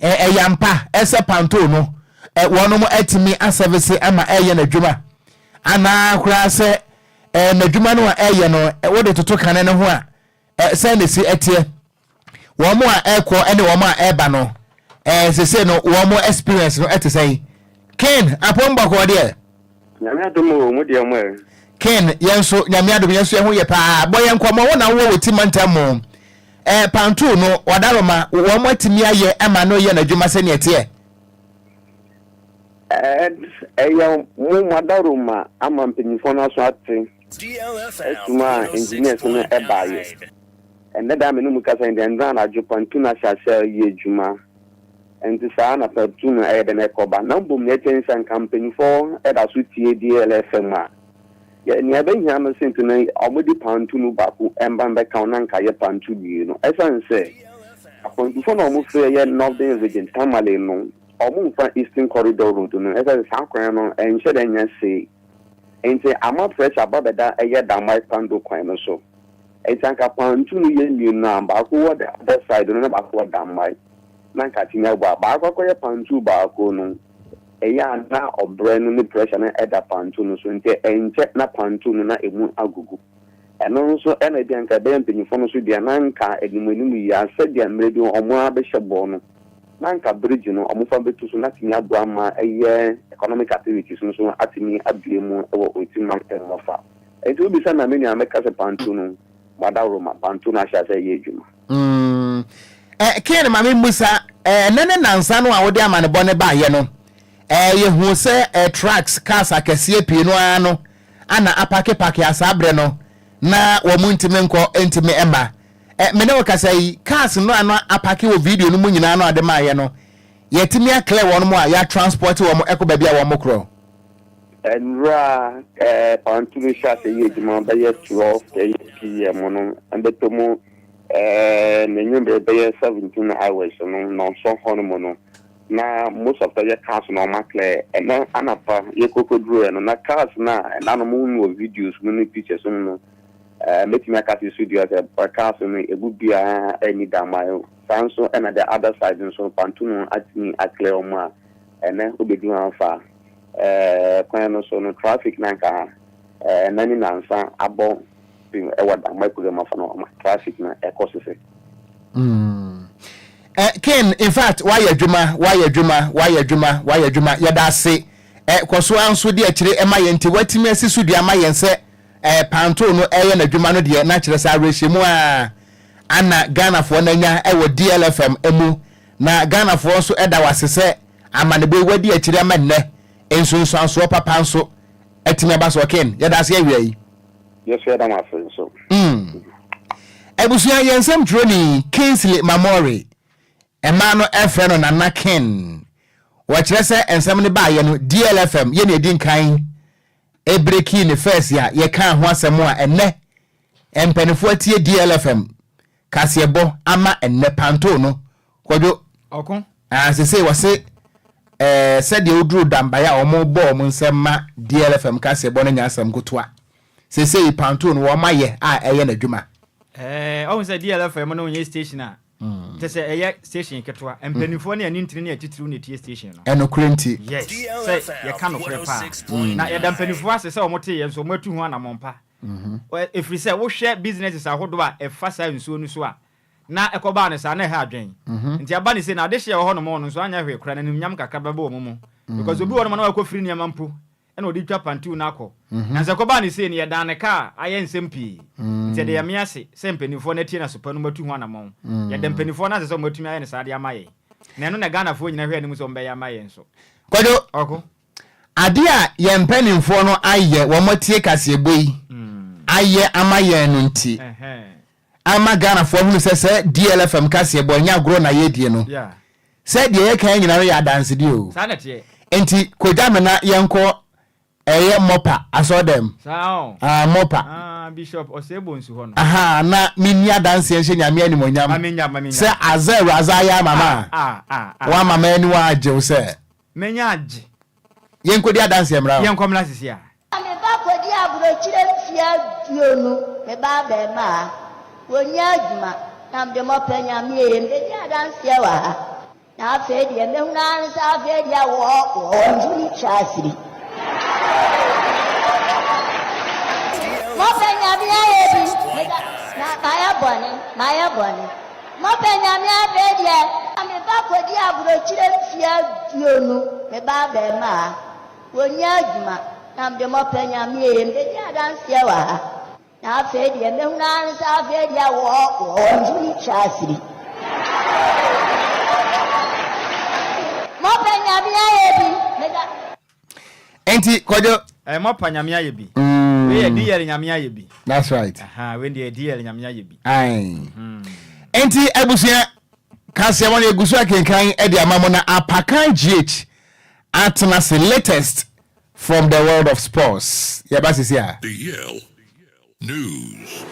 eyampa ese panto no one more etimi a service ama eye na dwuma ana kura se na dwuma no eye no wo de toto kan ne ho a se ne si etie wo mo a ekọ ene wo mo a eba no se no wo mo experience no etesai Ken apomba ko de
nyame adomo mo de mo
Ken yenso nyame adom yenso ye ho ye pa boye nkomo wo na wo woti mantam pantu no wadaroma wo mo atimi aye ama no ye na dwuma se ne etie
eyo mo madaroma ama mpanyifo na so ate etuma engineers no ebaye enne da me no mu kasa ndi ndan na jopantu na shasha ye dwuma enti saa na pantu no de na ekoba na mbom ne tension company for eda so tie DLFM a ye ni abenya no sentu na omodi pantu no bako embamba kan na nka ye pantu bi no esan se apontu fo na omo fe ye northern region tamale no omo fa eastern corridor road no esan sa kwan no enche da nya se enti ama pressure babeda eye da mai pando kwan no so esan ka pantu no ye ni na bako wo the other side no na bako da mai na nka tinya gba bako ko ye pantu bako no eya na obrenu ni pressure na eda pantu no so nte enche na pantu no na emu agugu eno so ena dia nka be mpanyifo no so dia na nka edimanimu ya sadia mrebi omo abehye no na nka bridge no omo fa betu so na tinya gba ma eye economic activities no so atimi abiemu ewo otima mofa etu bi sa na meni ameka se pantu no madawro ma pantu na sha se ye djuma
Ken mama musa nene nansa no a wo de amane bone ba ye no ye hu se trucks cars akese pie no ano ana apake asabre no na wo muntime nko entime emba mene wo kasai cars no ano apake wo video no mu nyina no ade ma ye no yetimi akle won mo a ya transport wo mo ekoba bia wo mo kro
enra pantu sha se ye djuma ba ye 12 pm no ambetomo ne nyumbe ba ye 17 hours no so hono no na most of the cars no makle and anapa ye kokodru no na cars na no mu videos no pictures no make me akati studio as a cars no ebubia any damayo sanso and the other side so pantuno atini akle oma and obedu anfa kwano so no traffic nanka nani nansa abo ewada makule mafano traffic na ekosese
Ken, in fact, why you juma yada se kwaso anso de akire ema yenti watimi asisu de ama yense panto no eye na juma no de na kire sa rehemu a ana Ghana fo na nya ewo DLFM emu na Ghana fo nso eda wasese amane be wadi akire ama nne enso anso papa nso atimi aba so Ken yada se awie yi
yes yada ma so
ebusuya yensem droni Kingsley Mamori Emano Efreno na Naken. Wachire se ensem ne ba ye no DLFM ye ne edi nkan e breaki ne first ya ye kan ho asemo a enne empanifo atie DLFM kasebo ama enne panto no Kwadwo
okon
sese wase said de odru damba ya omo bo omo nsema DLFM kasebo no nya asem kotoa sese panto no wo maye a eye na dwuma
o se DLFM no nye station a tese eye station ketwa empanifo ne ani ntiri ne atitiru ne tie station no
eno kurenti
yes say ye kan no prepa na ye da empanifo ase se omote ye so matu hu anamompa efri se wo hwe businesses ahodo a efasa nsuo no so a na ekoba ne sa na ha adwen nti aba ne se na de hye ho no mo no so anya hwe kura na nyam kakra beba wo mo because obi wo no na akofiri ne mampo ena odi twa pantu na akọ na se ekoba ne se ne ye da ne ka aye nsempi nti de yame ase se mpanifo na tie na sopa no matu hu anamon ye de mpanifo na se so matumi aye ne sa de amaye na eno na Ghana fo nyina hwe anim so mbe ya amaye nso
Kwadwo
oko
ade a ye mpanifo no aye wo motie kasebo yi aye amaye no nti ama Ghana fo hunu se DLFM kasebo nya gro na ye die no se de ye kan nyina ya dance di o
sa na tie
enti kodamena yenko eye mopa asodem
sao
mopa
bishop osebo nsu ho no
na minia dance yenhye nyame animonyam
amenya
se azaru azaya mama wa mama eni wa aje se
menya aje
yenko dia dance emra
yenko mla sisia
me ba Okogyeabour Ocran Nhyiraba me ba be ma wonya adwuma na mde mo panya me dia dance wa na afedi e mehuna sa afedi a wo njuli chasiri mo penya bia ebi na maya bone mo penya mi afedi e ami ba kwadi aburo chire fia dionu me ba be ma wonya adwuma na mde mo penya mi e mde dia danse wa na afedi e mehuna sa afedi a wo njuli chasiri
Enti Kwadwo
mopa nyamia ye bi we di yere nyamia ye bi
that's right
we di yere nyamia ye bi
enti ebusia kase won egusu akenkan e di amamo na apakan GH atnas latest from the world of sports yabasisi a
DL News.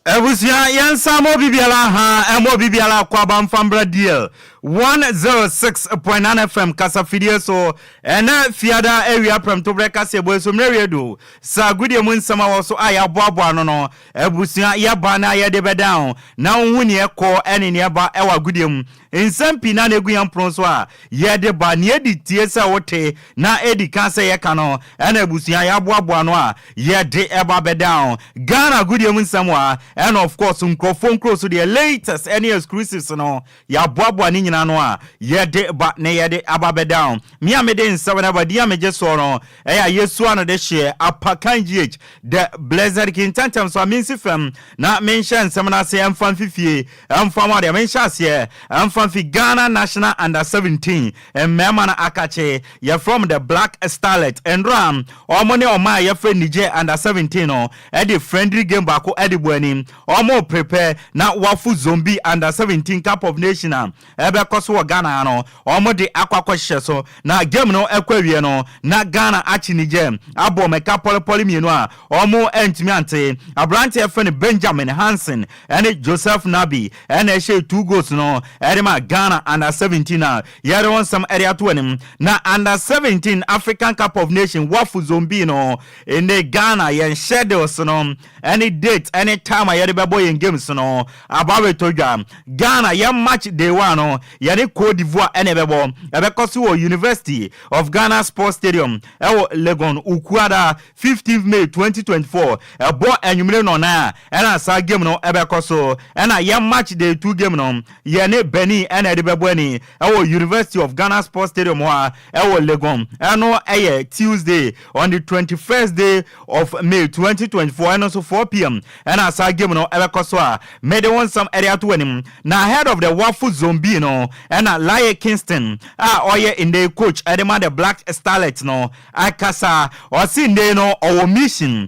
Ebusia yansamo bibiala ha emo bibiala kwa bamfambra DL 106.9 FM kasafidie so ena fiada area pram to breka sebo so mredo sa gudie mu nsama wo so aya boabo no ebusia ya ba na ya de bedown na ohuni ekọ ene ne ba ewa gudie mu nsampi na neguyan pronso a ye de ba ne edi tie sa wote na edi kan se ye kano ena ebusia ya boabo no a ye de eba bedown Ghana gudie mu nsamo and of course microphone close to the latest any exclusives no ya boabo ani nyina no a ye de ba ne ye de ababe down me amede nsawana ba dia meje so no ya yesu ano de hye apakan GH the blessed kintantem so aminsi fam na mention semana se emfan fifie emfan ma de mention se emfan fi Ghana national under 17 emema na akache ye from the black starlet and ram omone oma ye friend Niger under 17 no e the friendly game back ko e de buani omo prepare na wafu zombie under 17 cup of nation ebe koso Ghana no omo de akwakwa hye so na game no ekwawie no na Ghana achi Niger abo meka poli mienu a omo entimi ante abrante e friend Benjamin Hansen and Joseph Nabi and e she 2 goals no edema Ghana under 17 na yere won some area to anim na under 17 African Cup of Nation wafu zombie no in the Ghana yen schedules no any date any time a yere bebo yen games no abawe toja Ghana yen match day 1 no yere Côte d'Ivoire ene bebo ebekosi wo University of Ghana Sports Stadium ewo Legon Ukuada 15th May 2024 ebo enyumre no na ena sa game no ebekoso ena yen match day 2 game no yene Beni ene de bebo ni ewo University of Ghana Sports Stadium wa ewo Legon eno eye Tuesday on the 21st day of May 2024 eno so 4 p.m. ena sa game no ebekoso a made won some area to anim na head of the wafu zombie no ena Laye Kingston oye in the coach edema the black starlet no akasa osi nde no owo mission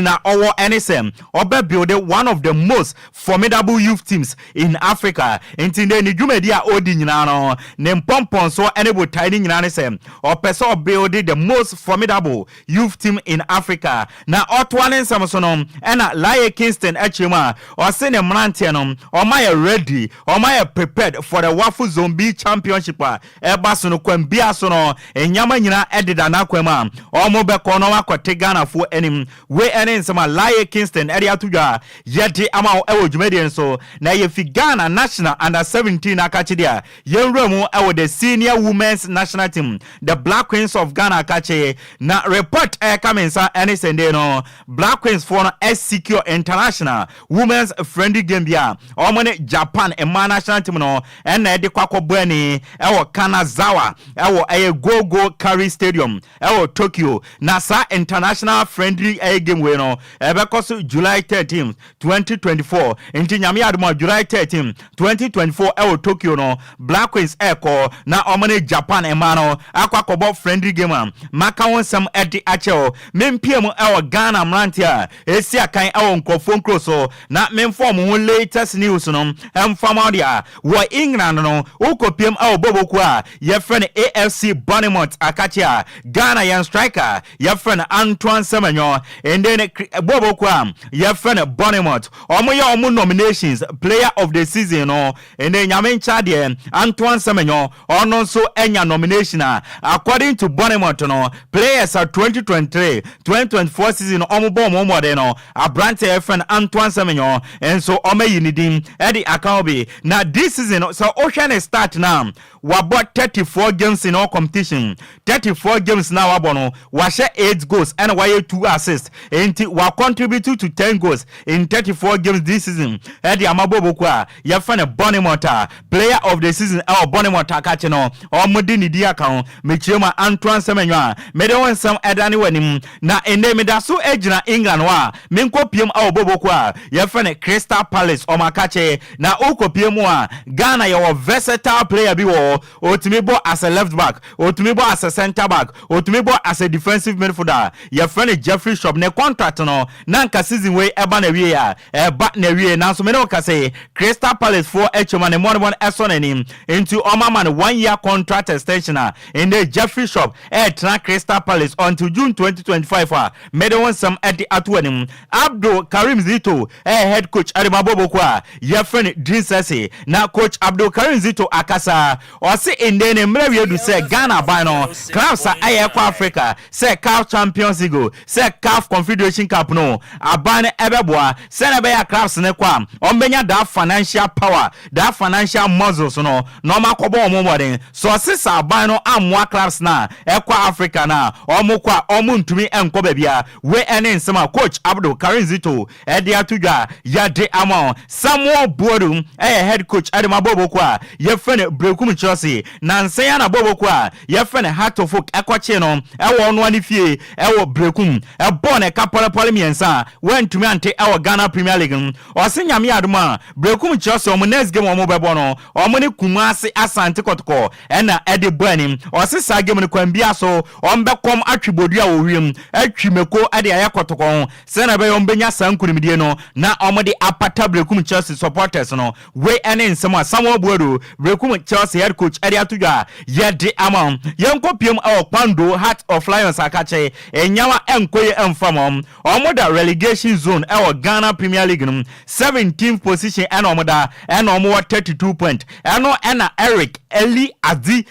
na owo NSM obe build one of the most formidable youth teams in Africa intinde ni dwumadi a odi nyina no ne mpompon so enebo tiny nyina ne sem opeso build the most formidable youth team in Africa na otwanen samso no ena Laye Kingston achima osi ne mrantie no omaye ready omaye prepared for the wafu zombie championship eba so no kwambia so no enyama nyina edida na kwama omo be kono wakote Ghana fo enim we enen sama Laye Kingston edi atudwa yedi ama ewo dwumadi so na ye fi Ghana national under 17 akachi dia yenremu ewo the senior women's national team the Black Queens of Ghana akachi na report kamensa eni sende no Black Queens for no secure international women's friendly game bia omo ne Japan ema national team no ena edi kwakobani ewo Kanazawa ewo Gogo Carry Stadium ewo Tokyo na sa international friendly game we no ebekoso July 13 2024 inti nyame admo July 13 2024 ewo Tokyo no Black Queens eko na omane Japan emano akwakobo friendly game maka wonsam edi acheo mempiemu ewo Ghana mrantia esi akan ewo nkofon kroso na memform won latest news no emfam audio wo England England no ukopiem a obobo kwa ye friend AFC Bournemouth akachia Ghana yan striker ye friend Antoine Semenyo and then bobo kwa ye friend Bournemouth omo ye omo nominations player of the season no and then Yamin Chadie Antoine Semenyo ono so enya nomination according to Bournemouth no players are 2023-2024 season omo bom omo de no abrante ye friend Antoine Semenyo and so omo yinidim Eddie Akaobi now this season so Ocean start now we bought 34 games in all competition 34 games now abono we share 8 goals and we 2 assists and we contribute to 10 goals in 34 games this season Eddie Amabobo kwa ya fan Bournemouth player of the season our Bournemouth akache no o modini di account mechema Antoine Semenyo me dey won some edani wanim na ene me da so ejina England wa me nkopiem our bobo kwa ya fan Crystal Palace o makache na ukopiem wa Ghana your versatile player bi wo otumibo as a left back otumibo as a center back otumibo as a defensive midfielder your friend Jeffrey Shop ne contract no na nka season we eba na wie ya eba na wie na so me no ka say Crystal Palace for HM and more Esson enim into Omaman 1 year contract extension in the Jeffrey Shop tran Crystal Palace until June 2025 made one some at the atwenim Abdul Karim Zito head coach Ademabobo kwa your friend Drinsese na coach Abdul Karim Zito akasa or say in the mmerɛ do say Ghana by no clubs are kwa Africa say CAF Champions League say CAF Confederation Cup no abane ebeboa say na be ya clubs ne kwa ombenya that financial power that financial muscles no normal kobo omomodin so sisa aban no amwa clubs na ekwa Africa na omukwa omuntumi enko bebia we ene nsema coach Abdul Karim Zito ede atudwa ya de amon Samuel Bodu head coach Ademabobo kwa ye friend Brekum Chelsea na nsen na bobo kwa ye friend Heart of Oak ekwache no ewo no ani fie ewo Brekum ebo ne kapole miensa wentumi ante ewo Ghana Premier League o se nyame adoma Brekum Chelsea o next game o mo bebo no o mo ne Kumasi Asante Kotoko ena ede boanim o se sa game ne kwambia so o mbe kom atwibodu a wo wiem atwimeko ade aye Kotoko se na be o mbenya sankunimdie no na o mo de apata Brekum Chelsea supporters no we ene nsema Samuel Boadu Brekum Chelsea head coach ade atudwa ye de amam yenkopiem Kwando Heart of Lions akache enyawa enkoye emfamom o mo da relegation zone Ghana Premier League 17th position and omoda and omo 32 point eno ena Eric Eli Adi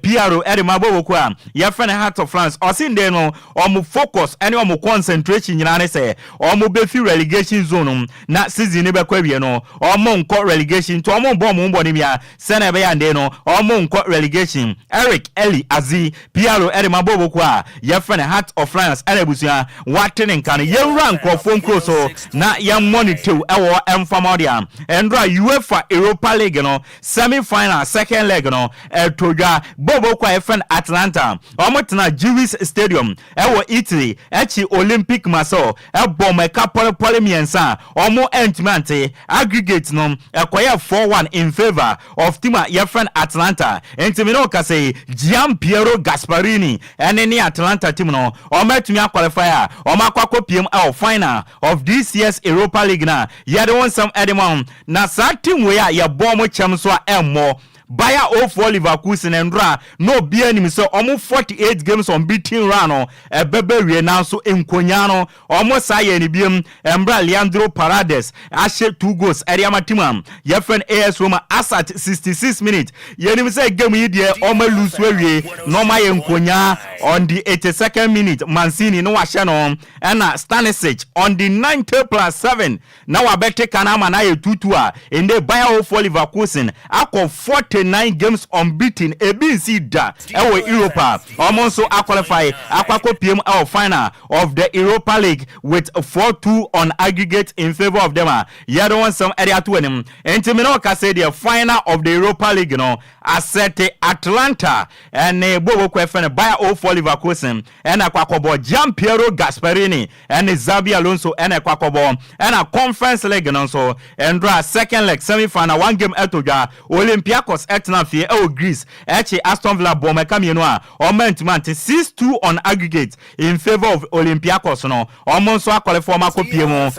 PRO Edemabobo kwa ye friend Heart of France o sin de no omo focus and omo concentration nyina ne say omo be fi relegation zone na season ne be kwa wie no omo nko relegation to omo bom mbo ne bia se na be ya de no omo nko relegation Eric Eli Adi PRO Edemabobo kwa ye friend Heart of France Erebusia watene nkan ye rank of phone close so na ye monitor ewo emfamodia endra UEFA Europa League no semi final second leg no etodwa bobo kwa ye friend Atlanta omotena Jewish Stadium ewo Italy echi Olympic Maso ebom ekapole miensa omo entmente aggregate no ekoye 4-1 in favor of team ye friend Atlanta entimino ka say Gian Piero Gasparini eneni Atlanta team no ometumi qualifier omakwa PM our final of this year's Europa League na ye de won some edemon na sa team we ya bomo chem so emmo Bayer 04 Leverkusen endra no be anim so omo 48 games unbeaten run ebebe wie na so enkonya no omo saye ni biem embra Leandro Paredes ashe 2 goals eriama timam ye friend AS Roma asat 66 minutes ye nim say game yi de omo lose wie no ma ye enkonya on the 82nd minute Mancini no washe no na Stanisic on the 90+7 now abete kana ma na ye 2-2 a ende Bayer 04 Leverkusen akọ 49 games unbeaten ABC da ewo Europa almost so qualify akwako PM our final of the Europa League with 4-2 on aggregate in favor of them. You don't want some area to win. And to me no ka say the final of the Europa League no asete Atlanta and bobo kwefene Bayer 04 Leverkusen and akwakobo Gian Piero Gasparini and Xabi Alonso and akwakobo and a conference leg no so and draw second leg semi final 1 game etoja Olympiacos etna fie Greece eche Aston Villa bom kamienu a omentman 6-2 on aggregate in favor of Olympiacos no omonso akwalifo makopie mu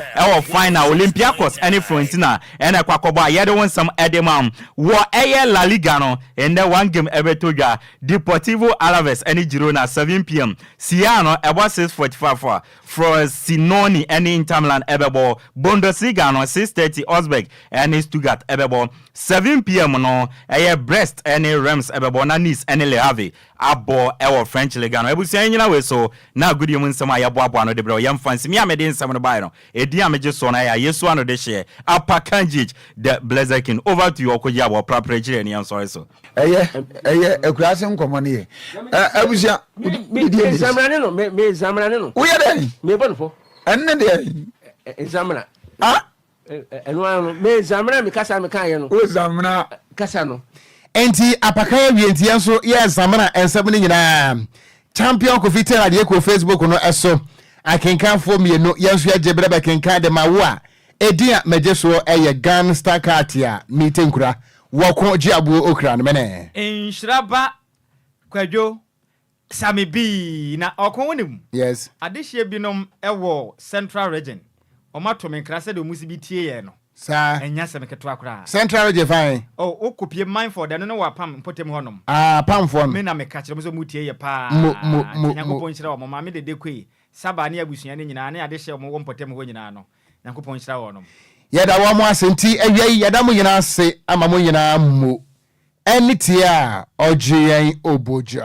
final Olympiacos any Fiorentina ena kwakoba yede won some edemam wo eye La Liga no in the one game ebetodwa Deportivo Alaves any Girona 7 p.m. Siano ebo 6:45 for Sinoni any Inter Milan ebebo Bundesliga no 6:30 Osberg any Stuttgart ebebo 7 p.m. no eye Brest any Reims ebebo na Nice any Le Havre abo ewo French Liga no ebusia nyina we so na gudi mu nsema ya boabo no de bre yam fancy mi amede nsema no bai no edi ameje so na ya Yesu ano de share Apakanjich the Blazer King over to you Okogyeabour Ocran Nhyiraba ni am sorry so
ekurase nkomo ne ebusia
me zamrane no me zamrane no
wo ye den
me bonfo
enne de
zamra
eno
me zamra me kasa me kan ye no
wo zamra
kasa no
enti apakaya wienti enso ye zamra ensem ne nyina champion Kofi Tell ade ko Facebook no eso akenkanfo mienu yenso ya jebrebe kenkan de mawo a edia mejeso eye Ghana Star Cartia mitenkura Okogyeabour Ocran mene
Nhyiraba Kwadwo Sammy B na okonwonim
yes
adehye binom ewo Central Region omatomen krase de musi bitie ye no
sa
enya semeketo akra
Central Region fine
okopie Mindford no wapam potem honom
pam for
me na meka kire mo so mutie ye pa nyakopon kyerɛ wo mama me de koi saba ne abusua ne nyina ne adehye mo potem ho nyina no nyakopon kyerɛ wo no
yeda wo mo asenti awiai yeda mo nyina ase ama mo nyina mo enitia ogyeyen oboja